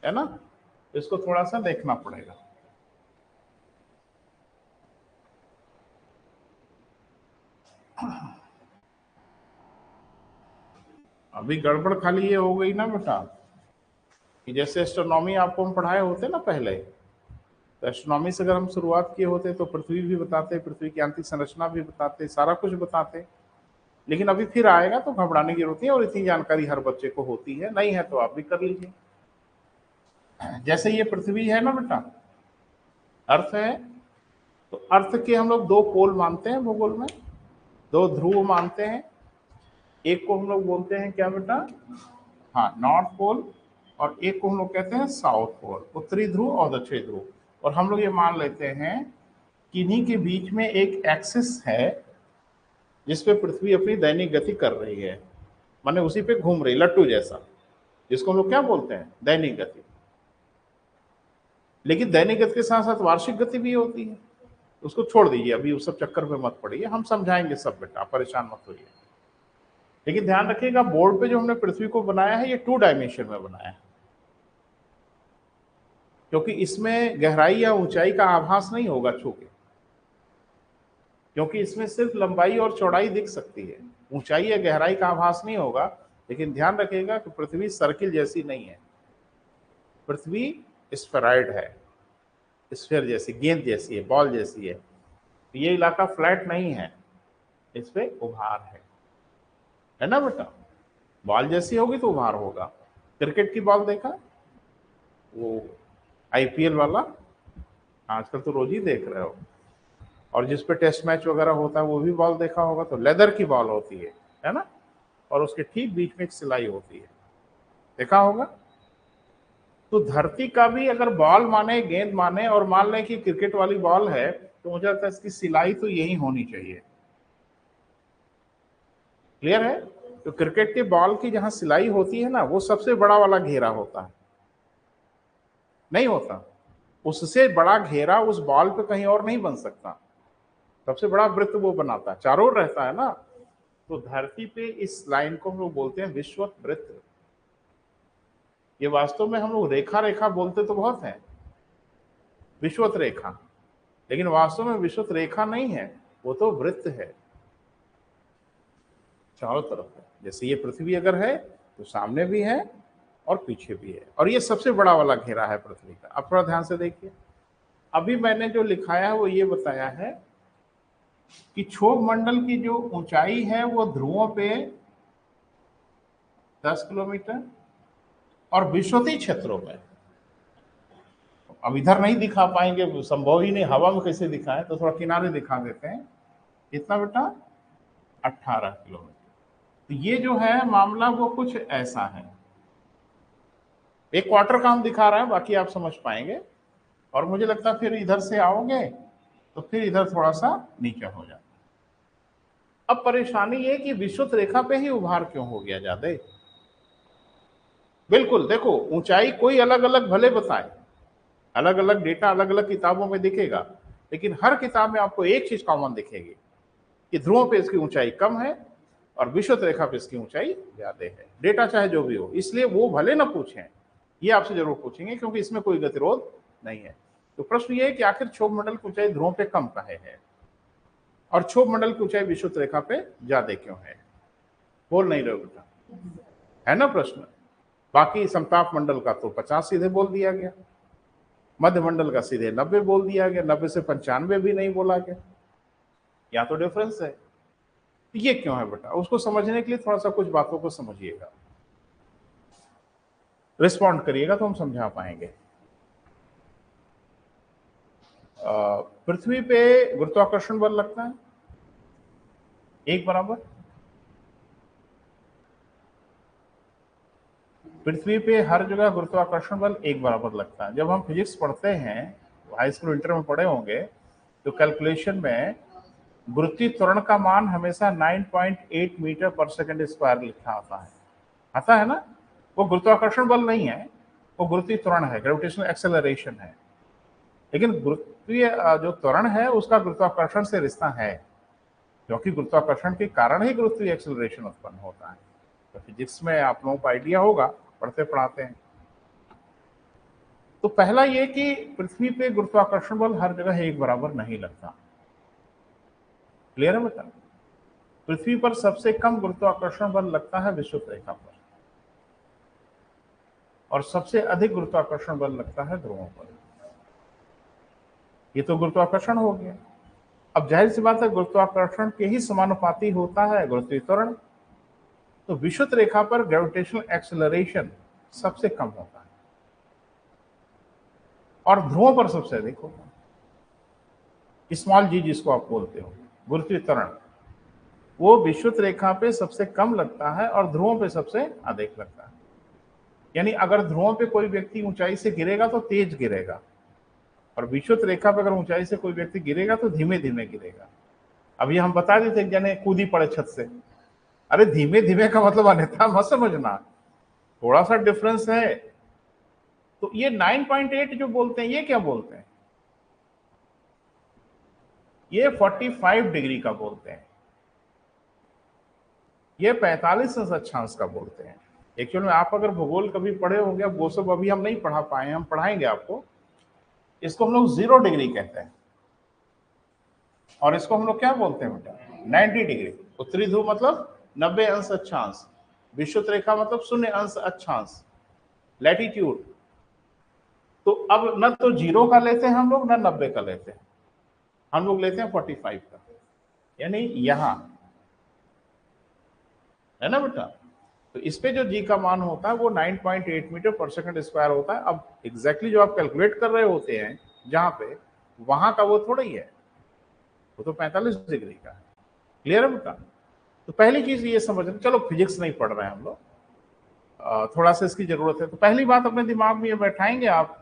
ना, इसको थोड़ा सा देखना पड़ेगा। अभी गड़बड़ खाली ये हो गई ना बेटा कि जैसे एस्ट्रोनॉमी आपको हम पढ़ाए होते ना पहले, तो एस्ट्रोनॉमी से अगर हम शुरुआत किए होते तो पृथ्वी भी बताते, पृथ्वी की आंतरिक संरचना भी बताते, सारा कुछ बताते। लेकिन अभी फिर आएगा तो घबराने की जरूरत नहीं, और इतनी जानकारी हर बच्चे को होती है, नहीं है तो आप भी कर लीजिए। जैसे ये पृथ्वी है ना बेटा, अर्थ है, तो अर्थ के हम लोग दो पोल मानते हैं भूगोल में, दो ध्रुव मानते हैं। एक को हम लोग बोलते हैं क्या बेटा, हाँ नॉर्थ पोल, और एक को हम लोग कहते हैं साउथ पोल, उत्तरी ध्रुव और दक्षिणी ध्रुव। और हम लोग ये मान लेते हैं कि इन्हीं के बीच में एक एक्सिस है जिसपे पृथ्वी अपनी दैनिक गति कर रही है, माने उसी पे घूम रही लट्टू जैसा, जिसको हम लोग क्या बोलते हैं, दैनिक गति। लेकिन दैनिक गति के साथ साथ वार्षिक गति भी होती है, उसको छोड़ दीजिए, अभी उस सब चक्कर में मत पड़िए, हम समझाएंगे सब बेटा, परेशान मत होइए। लेकिन ध्यान रखिएगा बोर्ड पे जो हमने पृथ्वी को बनाया है ये 2 डायमेंशन में बनाया है, क्योंकि इसमें गहराई या ऊंचाई का आभास नहीं होगा छू के, क्योंकि इसमें सिर्फ लंबाई और चौड़ाई दिख सकती है, ऊंचाई या गहराई का आभास नहीं होगा। लेकिन ध्यान रखिएगा कि पृथ्वी सर्किल जैसी नहीं है, पृथ्वी स्फेरॉइड है, स्फेयर जैसी, गेंद जैसी है, बॉल जैसी है। ये इलाका फ्लैट नहीं है, इस पे उभार है ना बेटा। बॉल जैसी होगी तो उभार होगा। क्रिकेट की बॉल देखा, वो आईपीएल वाला, आजकल तो रोज ही देख रहे हो, और जिस पे टेस्ट मैच वगैरह होता है वो भी बॉल देखा होगा, तो लेदर की बॉल होती है ना, और उसके ठीक बीच में एक सिलाई होती है, देखा होगा। तो धरती का भी अगर बॉल माने, गेंद माने, और मान लें कि क्रिकेट वाली बॉल है, तो मुझे लगता है इसकी सिलाई तो यही होनी चाहिए। क्लियर है। तो क्रिकेट के बॉल की जहां सिलाई होती है ना, वो सबसे बड़ा वाला घेरा होता है, नहीं होता, उससे बड़ा घेरा उस बॉल पे कहीं और नहीं बन सकता, सबसे बड़ा वृत्त वो बनाता है, चारों ओर रहता है ना। तो धरती पे इस लाइन को हम लोग बोलते हैं विषुवत वृत्त। ये वास्तव में हम लोग रेखा रेखा बोलते तो बहुत है, विषुवत रेखा, लेकिन वास्तव में विषुवत रेखा नहीं है, वो तो वृत्त है, चारों तरफ है। जैसे ये पृथ्वी अगर है तो सामने भी है और पीछे भी है, और ये सबसे बड़ा वाला घेरा है पृथ्वी का। अब थोड़ा ध्यान से देखिए, अभी मैंने जो लिखाया है वो ये बताया है कि क्षोभ मंडल की जो ऊंचाई है वो ध्रुवों पे 10 किलोमीटर और विषुवतीय क्षेत्रों में, अब इधर नहीं दिखा पाएंगे, संभव ही नहीं, हवा में कैसे दिखाएं, तो थोड़ा किनारे दिखा देते हैं। कितना बेटा, 18 किलोमीटर। तो ये जो है मामला वो कुछ ऐसा है, एक क्वार्टर का हम दिखा रहे हैं, बाकी आप समझ पाएंगे। और मुझे लगता है फिर इधर से आओगे तो फिर इधर थोड़ा सा नीचे हो जाता। अब परेशानी ये कि विषुवत रेखा पे ही उभार क्यों हो गया ज्यादा। बिल्कुल, देखो ऊंचाई कोई अलग अलग भले बताए, अलग अलग डेटा अलग अलग किताबों में दिखेगा, लेकिन हर किताब में आपको एक चीज कॉमन दिखेगी कि ध्रुवों पे इसकी ऊंचाई कम है और विषुवत रेखा पे इसकी ऊंचाई ज्यादा है, डेटा चाहे जो भी हो। इसलिए वो भले ना पूछें, ये आपसे जरूर पूछेंगे, क्योंकि इसमें कोई गतिरोध नहीं है। तो प्रश्न ये है कि आखिर क्षोभ मंडल की ऊंचाई ध्रुवों पे कम काहे है और क्षोभ मंडल की ऊंचाई विषुवत रेखा पे ज्यादा क्यों है। बोल नहीं रहे बेटा, है ना प्रश्न। बाकी समताप मंडल का तो 50 सीधे बोल दिया गया, मध्य मंडल का सीधे 90 बोल दिया गया, 90 से 95 भी नहीं बोला गया। या तो डिफरेंस है। ये क्यों है बेटा, उसको समझने के लिए थोड़ा सा कुछ बातों को समझिएगा, रिस्पॉन्ड करिएगा तो हम समझा पाएंगे। पृथ्वी पे गुरुत्वाकर्षण बल लगता है एक बराबर। पृथ्वी पे हर जगह गुरुत्वाकर्षण बल एक बराबर लगता है। जब हम फिजिक्स पढ़ते हैं, हाई स्कूल इंटर में पढ़े होंगे, तो कैलकुलेशन में गुरुत्वीय त्वरण का मान हमेशा 9.8 मीटर पर सेकंड स्क्वायर लिखा आता है ना। वो गुरुत्वाकर्षण बल नहीं है, वो गुरुत्वीय त्वरण है, ग्रेविटेशनल एक्सेलरेशन है। लेकिन गुरुत्वीय जो त्वरण है उसका गुरुत्वाकर्षण से रिश्ता है, क्योंकि गुरुत्वाकर्षण के कारण ही गुरुत्वीय एक्सेलरेशन उत्पन्न होता है। तो फिजिक्स में आप लोगों को आइडिया होगा, पढ़ते पढ़ाते हैं। तो पहला ये कि पृथ्वी पे गुरुत्वाकर्षण बल हर जगह एक बराबर नहीं लगता। क्लियर है बेटा? पृथ्वी पर सबसे कम गुरुत्वाकर्षण बल लगता है विषुवत रेखा पर, और सबसे अधिक गुरुत्वाकर्षण बल लगता है ध्रुवों पर। ये तो गुरुत्वाकर्षण हो गया। अब जाहिर सी बात है, गुरुत्वाकर्षण के ही समानुपाती होता है गुरुत्वीय त्वरण। तो विषुवत रेखा पर ग्रेविटेशनल एक्सेलरेशन सबसे कम होता है और ध्रुवों पर सबसे अधिक होता है। स्मॉल जी जिसको आप बोलते हो, गुरुत्वीय त्वरण, वो विषुवत रेखा पे सबसे कम लगता है और ध्रुवों पे सबसे अधिक लगता है। यानी अगर ध्रुवों पे कोई व्यक्ति ऊंचाई से गिरेगा तो तेज गिरेगा, और विषुवत रेखा पे अगर ऊंचाई से कोई व्यक्ति गिरेगा तो धीमे धीमे गिरेगा। अभी हम बता देते एक जने कूदी पड़े छत से, अरे धीमे धीमे का मतलब अन्यथा मत समझना, थोड़ा सा डिफरेंस है। तो ये 9.8 जो बोलते हैं, ये क्या बोलते हैं? ये 45 डिग्री का बोलते हैं, ये 45 अक्षांश का बोलते हैं। एक्चुअल में आप अगर भूगोल कभी पढ़े होंगे, वो सब अभी हम नहीं पढ़ा पाए, हम पढ़ाएंगे आपको। इसको हम लोग 0 डिग्री कहते हैं, और इसको हम लोग क्या बोलते हैं बेटा? 90 डिग्री। उत्तरी ध्रुव मतलब 90 अंश अक्षांश, विषुवत रेखा मतलब 0 अंश अक्षांश, लैटिट्यूड। तो अब न तो 0 का लेते हैं हम लोग, न 90 का लेते हैं, हम लोग लेते हैं 45 का, यानी यहां, है ना बेटा? तो इस पे जो जी का मान होता है वो 9.8 मीटर पर सेकंड स्क्वायर होता है। अब एग्जैक्टली जो आप कैलकुलेट कर रहे होते हैं जहां पे, वहां का वो थोड़ा ही है, वो तो 45 डिग्री का है। क्लियर है बेटा? तो पहली चीज ये समझ, चलो फिजिक्स नहीं पढ़ रहे हैं हम लोग, थोड़ा सा इसकी जरूरत है। तो पहली बात अपने दिमाग में ये बैठाएंगे आप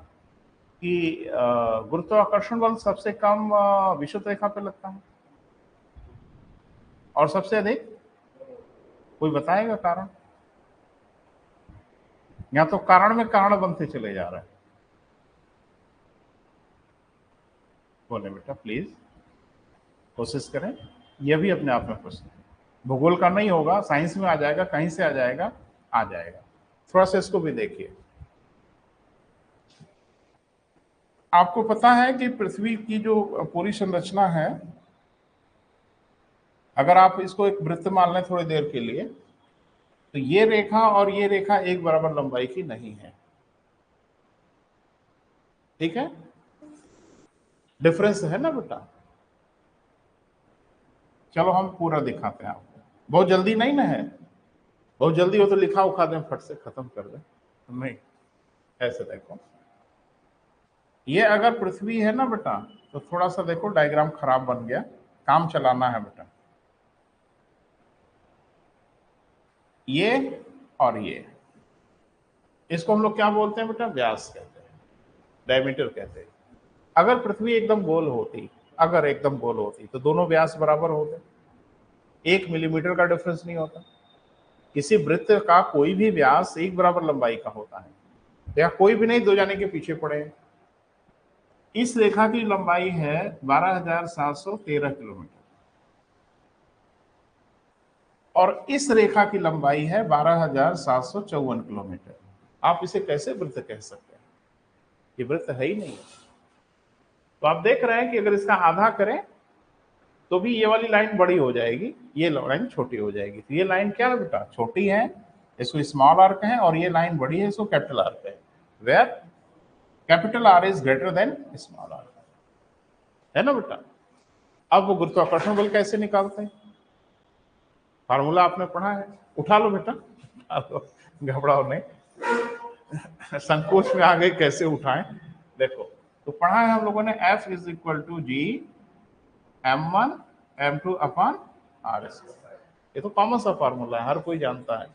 कि गुरुत्वाकर्षण बल सबसे कम विषुवत रेखा पे लगता है और सबसे अधिक, कोई बताएगा कारण? या तो कारण में कारण बनते चले जा रहा है। बोले बेटा प्लीज कोशिश करें, यह भी अपने आप में प्रश्न है, भूगोल का नहीं होगा, साइंस में आ जाएगा, कहीं से आ जाएगा, आ जाएगा। थोड़ा सा इसको भी देखिए। आपको पता है कि पृथ्वी की जो पूरी संरचना है, अगर आप इसको एक वृत्त मान लें थोड़ी देर के लिए, तो ये रेखा और ये रेखा एक बराबर लंबाई की नहीं है, ठीक है? डिफरेंस है ना बेटा? चलो हम पूरा दिखाते हैं आपको, बहुत जल्दी नहीं ना है, बहुत जल्दी हो तो लिखा उखा दें, फट से खत्म कर दें, नहीं। ऐसे देखो, ये अगर पृथ्वी है ना बेटा, तो थोड़ा सा देखो डायग्राम खराब बन गया, काम चलाना है बेटा। ये और ये, इसको हम लोग क्या बोलते हैं बेटा? व्यास कहते हैं, डायमीटर कहते हैं। अगर पृथ्वी एकदम गोल होती, अगर एकदम गोल होती तो दोनों व्यास बराबर होते, 1 मिलीमीटर का डिफरेंस नहीं होता। किसी वृत्त का कोई भी व्यास एक बराबर लंबाई का होता है, या कोई भी नहीं, दो जाने के पीछे पड़े। इस रेखा की लंबाई है 12,713 किलोमीटर, और इस रेखा की लंबाई है 12,754 किलोमीटर। आप इसे कैसे वृत्त कह सकते हैं? ये वृत्त है ही नहीं। तो आप देख रहे हैं कि अगर इसका आधा करें तो भी ये वाली लाइन बड़ी हो जाएगी, ये लाइन छोटी हो जाएगी। तो ये लाइन क्या है बेटा? छोटी है, इसको स्मॉल आर कहें, और ये लाइन बड़ी है, इसको कैपिटल आर कहें। Where capital R is greater than small R, है ना बेटा? अब वो गुरुत्वाकर्षण बल कैसे निकालते हैं, फार्मूला आपने पढ़ा है, उठा लो बेटा, घबराओ नहीं, संकोच में आ गए कैसे उठाएं। देखो तो पढ़ा है हम लोगों ने, F is equal to G m1 m2 upon r square. ये तो कॉमन सा फार्मूला है, हर कोई जानता है।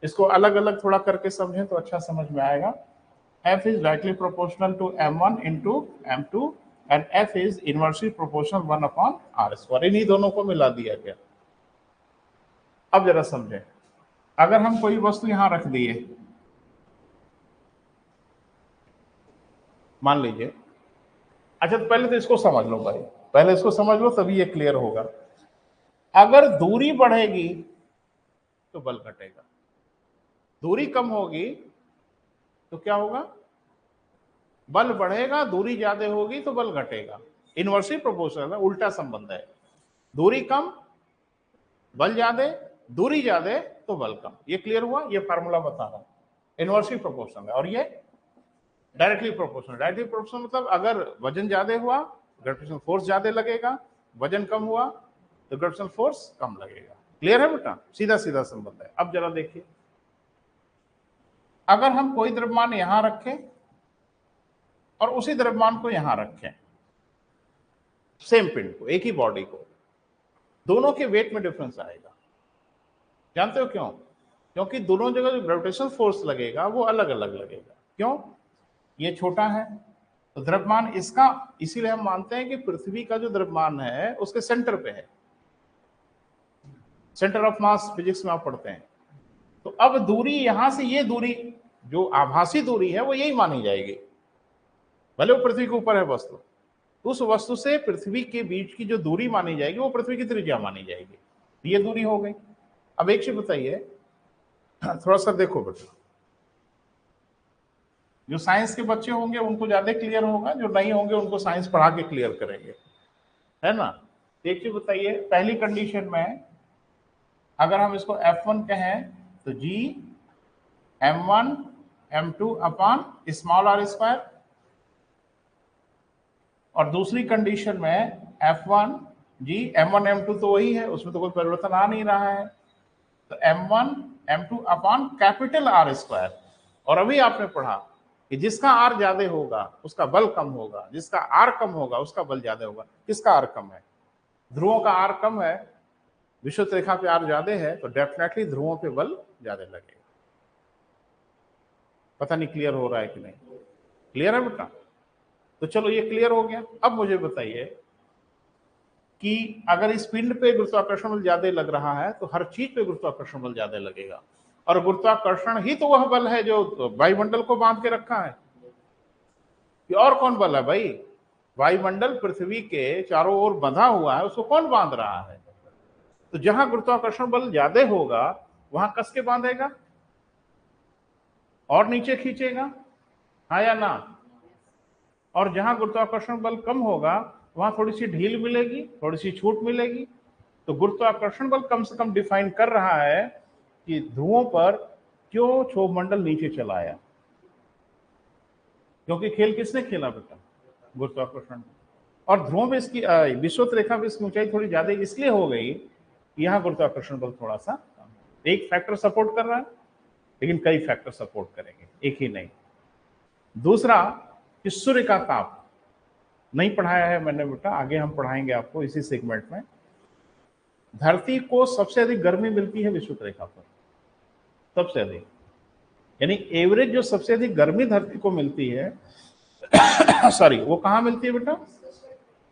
इसको अलग अलग थोड़ा करके समझें तो अच्छा समझ में आएगा। F is directly proportional to m1 into m2 and F is inversely proportional 1 upon r square। इन्हीं दोनों को मिला दिया गया। अब जरा समझें, अगर हम कोई वस्तु यहां रख दिए, मान लीजिए, अच्छा तो पहले तो इसको समझ लो भाई, पहले इसको समझ लो तभी ये क्लियर होगा। अगर दूरी बढ़ेगी तो बल घटेगा, दूरी कम होगी तो क्या होगा, बल बढ़ेगा, दूरी ज्यादा होगी तो बल घटेगा। इनवर्सली प्रोपोर्शनल है, उल्टा संबंध है, दूरी कम बल ज्यादा, दूरी ज्यादा तो बल कम। ये क्लियर हुआ, ये फार्मूला बता रहा हूं, इनवर्सली प्रोपोर्शनल है। और ये डायरेक्टली प्रोपोर्शनल, डायरेक्टली प्रोपोर्शनल मतलब अगर वजन ज्यादा हुआ ग्रेविटेशनल फोर्स ज्यादा लगेगा, वजन कम हुआ तो ग्रेविटेशनल फोर्स कम लगेगा। क्लियर है बेटा, सीधा सीधा संबंध है। अब जरा देखिए, अगर हम कोई द्रव्यमान यहां रखें और उसी द्रव्यमान को यहां रखें, सेम पिंड को, एक ही बॉडी को, दोनों के वेट में डिफरेंस आएगा। जानते हो क्यों? क्योंकि दोनों जगह जो ग्रेविटेशनल फोर्स लगेगा वो अलग अलग लगेगा। क्यों? ये छोटा है तो द्रव्यमान इसका, इसीलिए हम मानते हैं कि पृथ्वी का जो द्रव्यमान है उसके सेंटर पे है, सेंटर ऑफ मास फिजिक्स में आप पढ़ते हैं। तो अब दूरी यहां से, ये दूरी जो आभासी दूरी है वो यही मानी जाएगी, भले वो पृथ्वी के ऊपर है वस्तु, उस वस्तु से पृथ्वी के बीच की जो दूरी मानी जाएगी वो पृथ्वी की त्रिज्या मानी जाएगी। ये दूरी हो गई। अब एक चीज बताइए, थोड़ा सा देखो बेटा, जो साइंस के बच्चे होंगे उनको ज्यादा क्लियर होगा, जो नहीं होंगे उनको साइंस पढ़ा के क्लियर करेंगे, है ना। एक चीज बताइए, पहली कंडीशन में अगर हम इसको F1 कहें तो G m1 m2 upon small r square, और दूसरी कंडीशन में F1 G m1 m2 तो वही है, उसमें तो कोई परिवर्तन आ नहीं रहा है, तो m1 m2 upon capital R square. और अभी आपने पढ़ा कि जिसका R ज्यादा होगा उसका बल कम होगा, जिसका R कम होगा उसका बल ज्यादा होगा। किसका R कम है? ध्रुवों का R कम है, विषुवत रेखा पे R ज्यादा है, तो डेफिनेटली ध्रुवों पे बल ज्यादा लगेगा। पता नहीं क्लियर हो रहा है कि नहीं? क्लियर है बेटा? तो चलो ये क्लियर हो गया। अब मुझे बताइए कि अगर इस पिंड पे गुरुत्वाकर्षण बल ज्यादा लग रहा है तो हर चीज पे गुरुत्वाकर्षण बल ज्यादा लगेगा, और गुरुत्वाकर्षण ही तो वह बल है जो वायुमंडल को बांध के रखा है। ये और कौन बल है भाई? वायुमंडल पृथ्वी के चारों ओर बंधा हुआ है, उसको कौन बांध रहा है? तो जहां गुरुत्वाकर्षण बल ज्यादा होगा वहां कस के बांधेगा और नीचे खींचेगा, हाँ या ना? और जहां गुरुत्वाकर्षण बल कम होगा वहां थोड़ी सी ढील मिलेगी, थोड़ी सी छूट मिलेगी। तो गुरुत्वाकर्षण बल कम से कम डिफाइन कर रहा है कि ध्रुवों पर क्यों क्षोभमंडल नीचे चला आया। क्योंकि खेल किसने खेला बेटा? गुरुत्वाकर्षण। और ध्रुवों पे इसकी विषुवत रेखा पे इसकी ऊंचाई थोड़ी ज्यादा इसलिए हो गई कि यहाँ गुरुत्वाकर्षण बल थोड़ा सा कम। एक फैक्टर सपोर्ट कर रहा है लेकिन कई फैक्टर सपोर्ट करेंगे, एक ही नहीं। दूसरा कि सूर्य का ताप नहीं पढ़ाया है मैंने बेटा, आगे हम पढ़ाएंगे आपको इसी सेगमेंट में। धरती को सबसे अधिक गर्मी मिलती है विषुवत रेखा पर, सबसे अधिक, यानी एवरेज जो सबसे अधिक गर्मी धरती को मिलती है सॉरी, वो कहाँ मिलती है बेटा?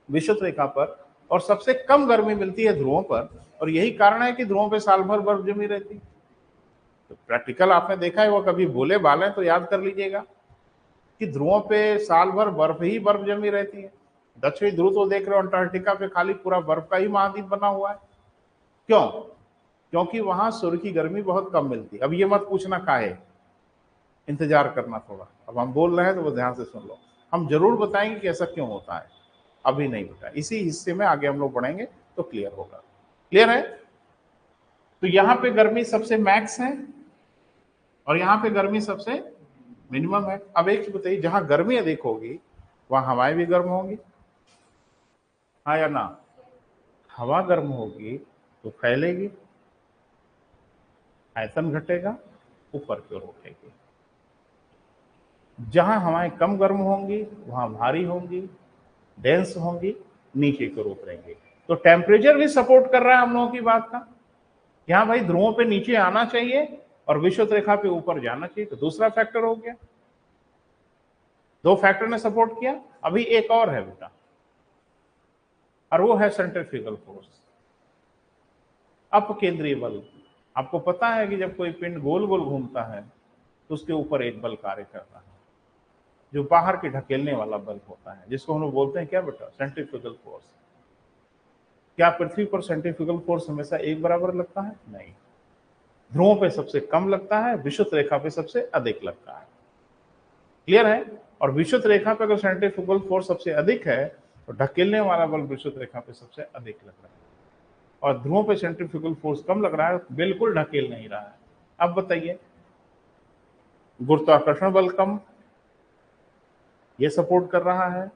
विषुवत रेखा पर। और सबसे कम गर्मी मिलती है ध्रुवों पर, और यही कारण है कि ध्रुवों पे साल भर बर्फ जमी रहती। तो प्रैक्टिकल आपने देखा है, वो कभी भूले भाले तो याद कर लीजिएगा कि ध्रुवों पे साल भर बर्फ ही बर्फ जमी रहती है। दक्षिणी ध्रुव तो देख रहे हो, अंटार्कटिका पे खाली पूरा बर्फ का ही महाद्वीप बना हुआ है। क्यों? क्योंकि वहां सूर्य की गर्मी बहुत कम मिलती है। अब ये मत पूछना काहे, इंतजार करना थोड़ा, अब हम बोल रहे हैं तो वो ध्यान से सुन लो, हम जरूर बताएंगे कि ऐसा क्यों होता है। अभी नहीं बेटा, इसी हिस्से में आगे हम लोग पढ़ेंगे तो क्लियर होगा। क्लियर है? तो यहाँ पे गर्मी सबसे मैक्स है और यहाँ पे गर्मी सबसे मिनिमम है। अब एक चीज बताइए, जहां गर्मी अधिक होगी वहां हवाएं भी गर्म होंगी, हाँ या ना? हवा गर्म होगी तो फैलेगी, आयतन घटेगा, ऊपर की ओर उठेगी। जहां हवाएं कम गर्म होंगी वहां भारी होंगी, डेंस होंगी, नीचे की ओर उतरेंगी। तो टेम्परेचर भी सपोर्ट कर रहा है हम लोगों की बात का। यहां भाई ध्रुवों पे नीचे आना चाहिए और विषुवत रेखा पे ऊपर जाना चाहिए। तो दूसरा फैक्टर हो गया, दो फैक्टर ने सपोर्ट किया। अभी एक और है बेटा, और वो है सेंट्रीफ्यूगल फोर्स, अपकेंद्रीय बल। आपको पता है कि जब कोई पिंड गोल गोल घूमता है तो उसके ऊपर एक बल कार्य करता है जो बाहर के ढकेलने वाला बल होता है, जिसको हम लोग बोलते हैं क्या बेटा? Centrifugal force. क्या पृथ्वी पर सेंट्रीफ्यूगल फोर्स हमेशा एक बराबर लगता है? नहीं, ध्रुवों पे सबसे कम लगता है, विषुवत रेखा पे सबसे अधिक लगता है। क्लियर है? और विषुवत रेखा पे अगर सेंट्रीफ्यूगल फोर्स सबसे अधिक है तो ढकेलने वाला बल विषुवत रेखा पे सबसे अधिक लग रहा है, और ध्रुवों पे सेंट्रीफ्यूगल फोर्स कम लग रहा है, बिल्कुल ढकेल नहीं रहा है। अब बताइए, गुरुत्वाकर्षण बल कम, ये सपोर्ट कर रहा है,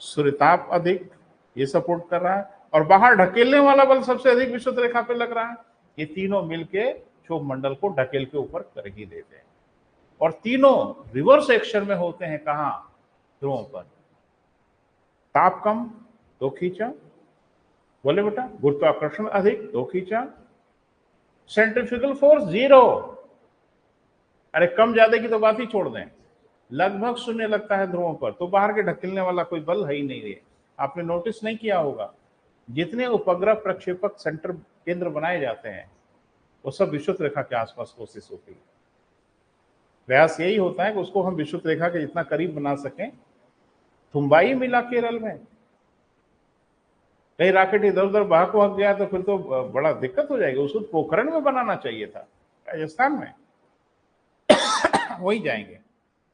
सूर्यताप अधिक, ये सपोर्ट कर रहा है, और बाहर ढकेलने वाला बल सबसे अधिक विषुवत रेखा पे लग रहा है। ये तीनों मिलके क्षोभ मंडल को ढकेल के ऊपर कर ही देते हैं, और तीनों रिवर्स एक्शन में होते हैं। कहां? ध्रुवों पर। ताप कम तो खींचा, बोले बेटा, गुरुत्वाकर्षण अधिक तो खींचा, सेंट्रीफ्यूगल फोर्स जीरो। अरे कम ज्यादा की तो बात ही छोड़ दें, लगभग शून्य लगता है ध्रुवों पर, तो बाहर के ढकेलने वाला कोई बल है ही नहीं है। आपने नोटिस नहीं किया होगा, जितने उपग्रह प्रक्षेपक सेंटर केंद्र बनाए जाते हैं वो सब विषुवत रेखा के आसपास कोशिश होती है। प्रयास यही होता है कि उसको हम विषुवत रेखा के जितना करीब बना सकें। थुम्बाई मिला केरल में, कहीं रॉकेट इधर उधर बहक वहक गया तो फिर तो बड़ा दिक्कत हो जाएगी। उसको पोखरण में बनाना चाहिए था, राजस्थान में। वही जाएंगे।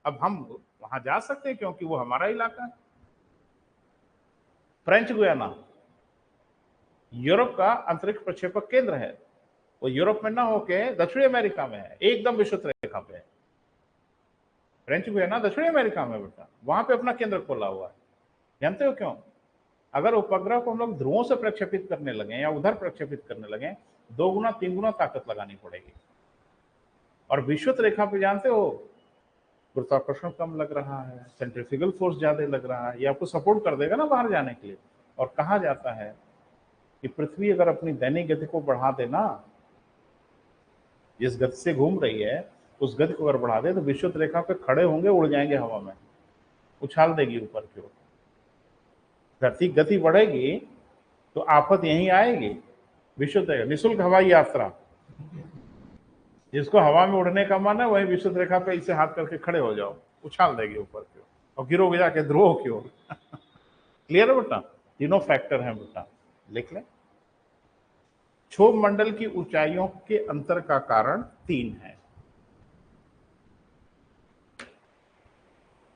अब हम वहां जा सकते हैं क्योंकि वो हमारा इलाका है। फ्रेंच गुयाना यूरोप का अंतरिक्ष प्रक्षेपक केंद्र है, वो यूरोप में ना होके दक्षिणी अमेरिका में है, एकदम विषुवत रेखा पे है। फ्रेंच गुयाना दक्षिणी अमेरिका में बेटा, वहां पे अपना केंद्र खोला हुआ है। जानते हो क्यों? अगर उपग्रह को हम लोग ध्रुवों से प्रक्षेपित करने लगे या उधर प्रक्षेपित करने लगे, 2 गुना 3 गुना ताकत लगानी पड़ेगी। और विषुवत रेखा पे जानते हो गुरुत्वाकर्षण कम लग रहा है, सेंट्रीफ्यूगल फोर्स ज्यादा लग रहा है, ये आपको सपोर्ट कर देगा ना बाहर जाने के लिए। और कहा जाता है कि पृथ्वी अगर अपनी दैनिक गति को बढ़ा देना, जिस गति से घूम रही है उस गति को अगर बढ़ा दे तो विषुवत रेखा पे खड़े होंगे, उड़ जाएंगे हवा में, उछाल देगी ऊपर की ओर। धरती गति बढ़ेगी तो आफत यहीं आएगी। विषुवत रेखा, निःशुल्क हवाई यात्रा, जिसको हवा में उड़ने का मन है वही विषुवत रेखा पे इसे हाथ करके खड़े हो जाओ, उछाल देगी ऊपर की ओर और गिरोगे जाके ध्रुवों की ओर। क्लियर है बेटा? तीनों फैक्टर हैं बेटा, लिख लें। क्षोभ मंडल की ऊंचाइयों के अंतर का कारण 3 है।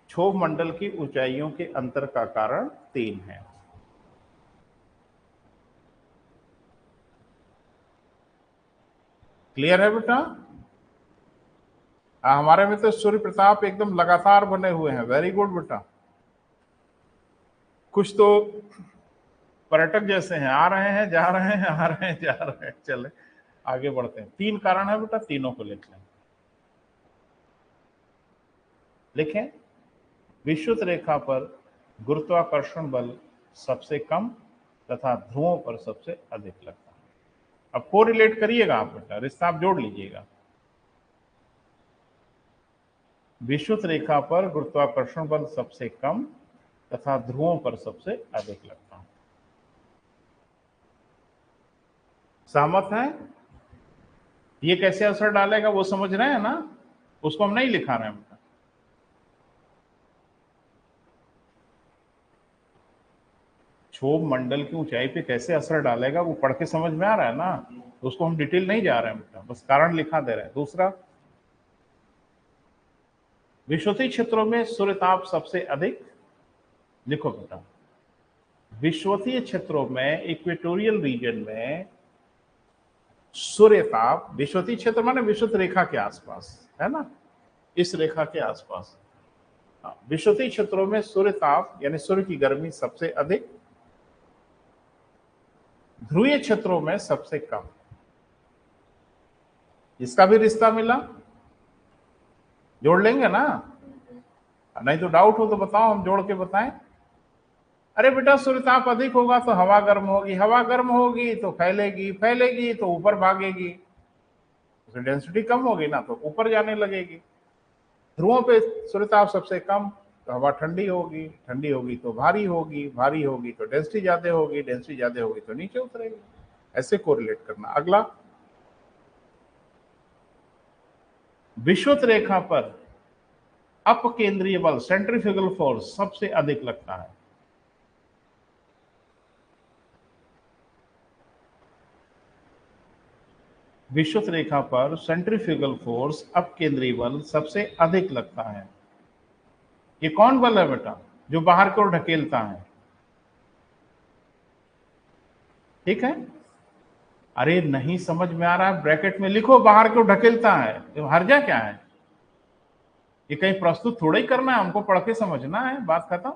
क्षोभ मंडल की ऊंचाइयों के अंतर का कारण 3 है। क्लियर है बेटा? हमारे में तो सूर्य प्रताप एकदम लगातार बने हुए हैं। वेरी गुड बेटा। कुछ तो पर्यटक जैसे हैं, आ रहे हैं जा रहे हैं, आ रहे हैं जा रहे हैं। चले आगे बढ़ते हैं। 3 कारण है बेटा, तीनों को लिख लें। लिखें, विषुवत रेखा पर गुरुत्वाकर्षण बल सबसे कम तथा ध्रुवों पर सबसे अधिक लगता है। अब कोरिलेट करिएगा आप बेटा, रिश्ता आप जोड़ लीजिएगा। विषुवत रेखा पर गुरुत्वाकर्षण बल सबसे कम तथा ध्रुवों पर सबसे अधिक लगता है। सहमत है? ये कैसे असर डालेगा वो समझ रहे हैं ना? उसको हम नहीं लिखा रहे हैं बेटा। क्षोभ मंडल की ऊंचाई पे कैसे असर डालेगा वो पढ़ के समझ में आ रहा है ना? तो उसको हम डिटेल नहीं जा रहे हैं बेटा, बस कारण लिखा दे रहे हैं। दूसरा, विषुवतीय क्षेत्रों में सूर्यताप सबसे अधिक। लिखो बेटा, विषुवतीय क्षेत्रों में, इक्वेटोरियल रीजन में सूर्यताप, विषुवतीय क्षेत्र माने विषुवत रेखा के आसपास, है ना, इस रेखा के आसपास। विषुवतीय क्षेत्रों में सूर्यताप यानी सूर्य की गर्मी सबसे अधिक, ध्रुवीय क्षेत्रों में सबसे कम। इसका भी रिश्ता मिला, जोड़ लेंगे ना? नहीं तो डाउट हो तो बताओ, हम जोड़ के बताएं। अरे बेटा सूर्यताप अधिक होगा तो हवा गर्म होगी, हवा गर्म होगी तो फैलेगी, फैलेगी तो ऊपर भागेगी, तो डेंसिटी कम होगी ना, तो ऊपर जाने लगेगी। ध्रुवों पे सूर्यताप सबसे कम तो हवा ठंडी होगी, ठंडी होगी तो भारी होगी, भारी होगी तो डेंसिटी ज्यादा होगी, डेंसिटी ज्यादा होगी तो नीचे उतरेगी। ऐसे कोरिलेट करना। अगला, विषुवत रेखा पर अपकेंद्रीय बल सेंट्रीफ्यूगल फोर्स सबसे अधिक लगता है। विषुवत रेखा पर सेंट्रीफ्यूगल फोर्स अपकेंद्रीय बल सबसे अधिक लगता है। ये कौन बल है बेटा? जो बाहर की ओर ढकेलता है। ठीक है? अरे नहीं समझ में आ रहा है, ब्रैकेट में लिखो बाहर की ओर ढकेलता है, तो हर्जा क्या है? ये कहीं प्रस्तुत थोड़ा ही करना है, हमको पढ़ के समझना है, बात खत्म।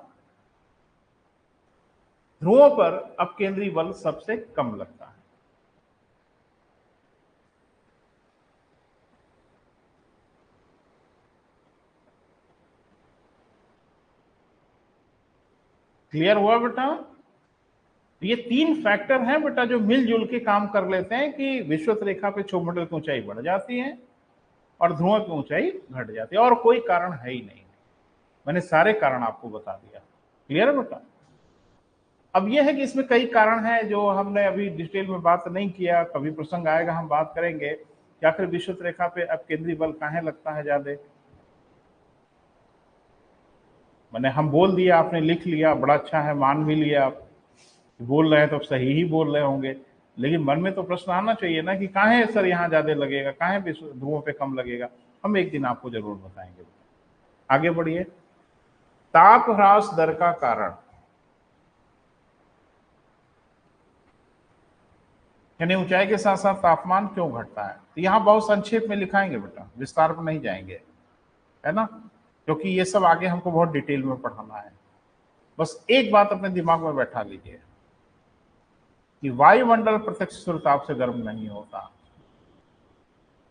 ध्रुवों पर अपकेंद्रीय बल सबसे कम लगता है। क्लियर हुआ बेटा? ये तीन फैक्टर हैं बेटा जो मिलजुल के काम कर लेते हैं कि विषुवत रेखा पे क्षोभमंडल की ऊंचाई बढ़ जाती है और ध्रुवों की ऊंचाई घट जाती है, और कोई कारण है ही नहीं। मैंने सारे कारण आपको बता दिया। क्लियर है बेटा? अब यह है कि इसमें कई कारण हैं जो हमने अभी डिटेल में बात नहीं किया, कभी प्रसंग आएगा हम बात करेंगे कि आखिर विषुवत रेखा पे अब केंद्रीय बल कहाँ लगता है ज्यादा। मैंने हम बोल दिया, आपने लिख लिया, बड़ा अच्छा है, मान भी लिया आप, बोल रहे हैं तो सही ही बोल रहे होंगे, लेकिन मन में तो प्रश्न आना चाहिए ना कि कहाँ है सर यहाँ ज्यादा लगेगा, कहाँ है ध्रुवों पे कम लगेगा। हम एक दिन आपको जरूर बताएंगे। आगे बढ़िए। ताप ह्रास दर का कारण, यानी ऊंचाई के साथ साथ तापमान क्यों घटता है, तो यहाँ बहुत संक्षेप में लिखाएंगे बेटा, विस्तार पर नहीं जाएंगे, है ना, क्योंकि ये सब आगे हमको बहुत डिटेल में पढ़ाना है। बस एक बात अपने दिमाग में बैठा लीजिए कि वायुमंडल प्रत्यक्ष सूर्यताप से गर्म नहीं होता,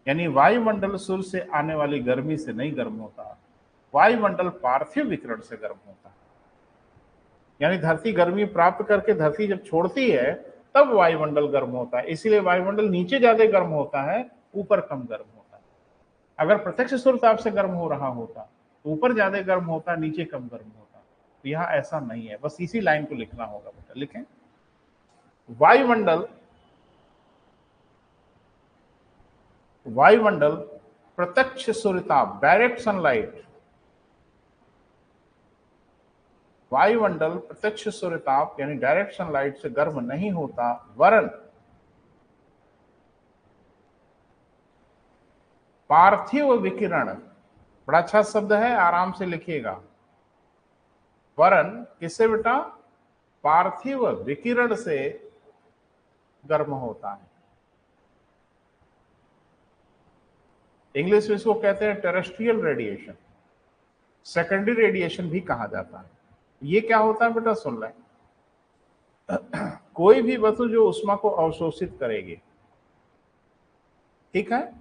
यानी वायुमंडल सूर्य से आने वाली गर्मी से नहीं गर्म होता, वायुमंडल पार्थिव विकिरण से गर्म होता है। यानी धरती गर्मी प्राप्त करके धरती जब छोड़ती है तब वायुमंडल गर्म होता है, इसीलिए वायुमंडल नीचे ज्यादा गर्म होता है, ऊपर कम गर्म होता है। अगर प्रत्यक्ष सूर्यताप से गर्म हो रहा होता तो ऊपर ज्यादा गर्म होता, नीचे कम गर्म होता, तो यहाँ ऐसा नहीं है। बस इसी लाइन को लिखना होगा बेटा, लिखें। वायुमंडल वायुमंडल प्रत्यक्ष सूर्यताप डायरेक्ट सनलाइट, वायुमंडल प्रत्यक्ष सूर्यताप यानी डायरेक्ट सनलाइट से गर्म नहीं होता, वरन पार्थिव विकिरण, बड़ा अच्छा शब्द है, आराम से लिखिएगा, वरन किससे बेटा? पार्थिव विकिरण से गर्म होता है। इंग्लिश में इसको कहते हैं टेरेस्ट्रियल रेडिएशन, सेकेंडरी रेडिएशन भी कहा जाता है। ये क्या होता है बेटा, सुन लें। कोई भी वस्तु जो उष्मा को अवशोषित करेगी, ठीक है,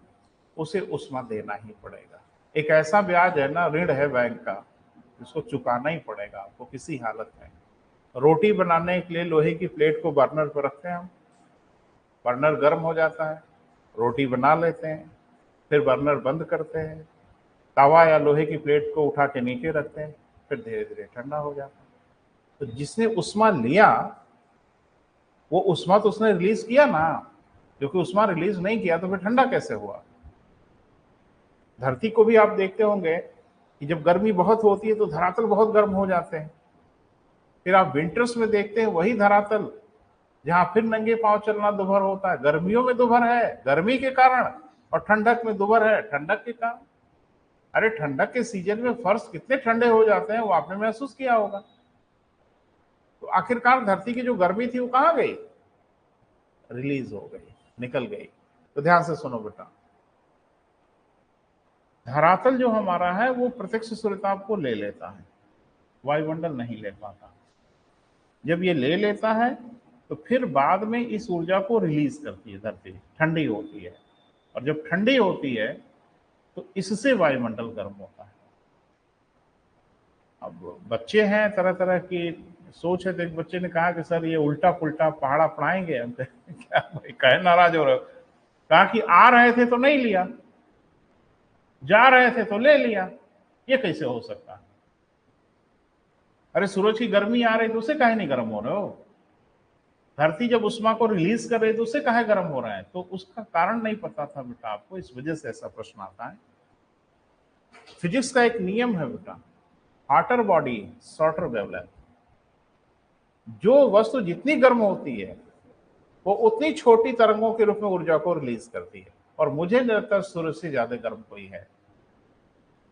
उसे उष्मा देना ही पड़ेगा। एक ऐसा ब्याज है ना, ऋण है बैंक का, इसको चुकाना ही पड़ेगा आपको किसी हालत में। रोटी बनाने के लिए लोहे की प्लेट को बर्नर पर रखते हैं हम, बर्नर गर्म हो जाता है, रोटी बना लेते हैं, फिर बर्नर बंद करते हैं, तवा या लोहे की प्लेट को उठा के नीचे रखते हैं, फिर धीरे धीरे ठंडा हो जाता है। तो जिसने उष्मा लिया वो उष्मा तो उसने रिलीज किया ना, क्योंकि उष्मा रिलीज नहीं किया तो फिर ठंडा कैसे हुआ। धरती को भी आप देखते होंगे कि जब गर्मी बहुत होती है तो धरातल बहुत गर्म हो जाते हैं, फिर आप विंटर्स में देखते हैं वही धरातल जहां फिर नंगे पांव चलना दोपहर होता है, गर्मियों में दोपहर है गर्मी के कारण, और ठंडक में दोपहर है ठंडक के कारण। अरे ठंडक के सीजन में फर्श कितने ठंडे हो जाते हैं, वो आपने महसूस किया होगा। तो आखिरकार धरती की जो गर्मी थी वो कहां गई? रिलीज हो गई, निकल गई। तो ध्यान से सुनो बेटा, धरातल जो हमारा है वो प्रत्यक्ष सूर्यताप को ले लेता है, वायुमंडल नहीं ले पाता। जब ये ले लेता है तो फिर बाद में इस ऊर्जा को रिलीज करती है धरती, ठंडी होती है, और जब ठंडी होती है तो इससे वायुमंडल गर्म होता है। अब बच्चे हैं, तरह तरह की सोच है, तो एक बच्चे ने कहा कि सर ये उल्टा पुल्टा पहाड़ा पढ़ाएंगे हम। क्या भाई कहे नाराज हो रहे हो? कहा कि आ रहे थे तो नहीं लिया, जा रहे थे तो ले लिया, ये कैसे हो सकता है? अरे सूरज की गर्मी आ रही तो उसे काहे नहीं गर्म हो रहे हो? धरती जब उष्मा को रिलीज कर रही है तो उससे काहे गर्म हो रहा है? तो उसका कारण नहीं पता था बेटा आपको, इस वजह से ऐसा प्रश्न आता है। फिजिक्स का एक नियम है बेटा, हॉटर बॉडी शॉर्टर वेवलेंथ। जो वस्तु जितनी गर्म होती है वो उतनी छोटी तरंगों के रूप में ऊर्जा को रिलीज करती है, और मुझे नहीं लगता सूर्य से ज्यादा गर्म कोई है।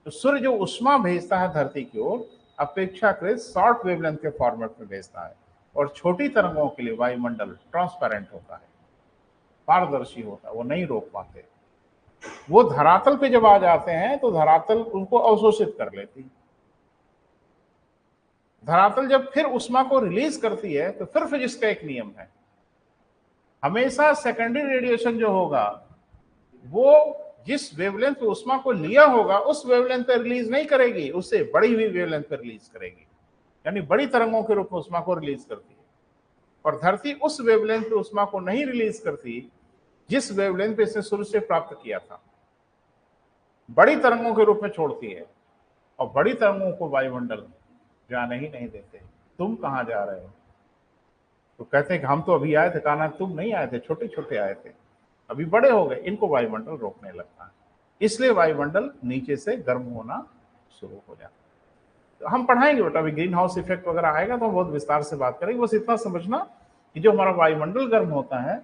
तो सूर्य जो उष्मा भेजता है धरती की ओर, अपेक्षाकृत शॉर्ट वेवलेंथ के फॉर्मेट में भेजता है, और छोटी तरंगों के लिए वायुमंडल ट्रांसपेरेंट होता है, पारदर्शी होता है, वो नहीं रोक पाते। वो धरातल पे जब आ जाते हैं तो धरातल उनको अवशोषित कर लेती। धरातल जब फिर उष्मा को रिलीज करती है तो फिर फिजिक्स का एक नियम है, हमेशा सेकेंडरी रेडिएशन जो होगा वो जिस वेवलेंथ पे उष्मा को लिया होगा उस वेवलेंथ पे रिलीज नहीं करेगी, उससे बड़ी हुई वेवलेंथ पे रिलीज करेगी, यानी बड़ी तरंगों के रूप में उष्मा को रिलीज करती है। और धरती उस वेवलेंथ पे उष्मा को नहीं रिलीज करती जिस वेवलेंथ पे इसने सूर्य से प्राप्त किया था, बड़ी तरंगों के रूप में छोड़ती है, और बड़ी तरंगों को वायुमंडल जाने ही नहीं देते। तुम कहां जा रहे हो? तो कहते हैं कि हम तो अभी आए थे। कहा तुम नहीं आए थे, छोटे छोटे आए थे, अभी बड़े हो गए, इनको वायुमंडल रोकने लगता है, इसलिए वायुमंडल नीचे से गर्म होना शुरू हो जाता है। तो हम पढ़ाएंगे बेटा, अभी ग्रीन हाउस इफेक्ट वगैरह आएगा तो हम बहुत विस्तार से बात करेंगे। बस इतना समझना कि जो हमारा वायुमंडल गर्म होता है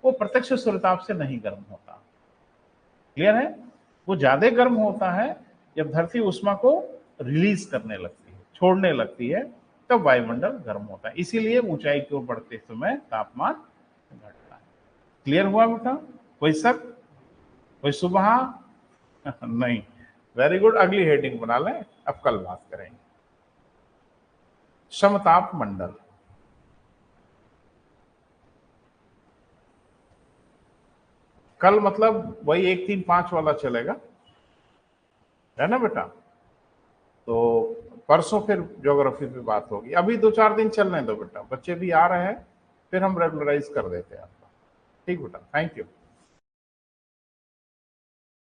वो प्रत्यक्ष सूर्यताप से नहीं गर्म होता। क्लियर है? वो ज्यादा गर्म होता है जब धरती उष्मा को रिलीज करने लगती है, छोड़ने लगती है, तब वायुमंडल गर्म होता है। इसीलिए ऊंचाई की ओर बढ़ते समय तापमान घटता है। क्लियर हुआ बेटा? कोई शक, कोई सुबह? नहीं। वेरी गुड, अगली हेडिंग बना लें, अब कल बात करेंगे। समताप मंडल। कल मतलब वही 1, 3, 5 वाला चलेगा, है ना बेटा? तो परसों फिर ज्योग्राफी पे बात होगी। अभी 2-4 दिन चलने दो बेटा, बच्चे भी आ रहे हैं, फिर हम रेगुलराइज कर देते हैं आपका। ठीक बेटा, थैंक यू।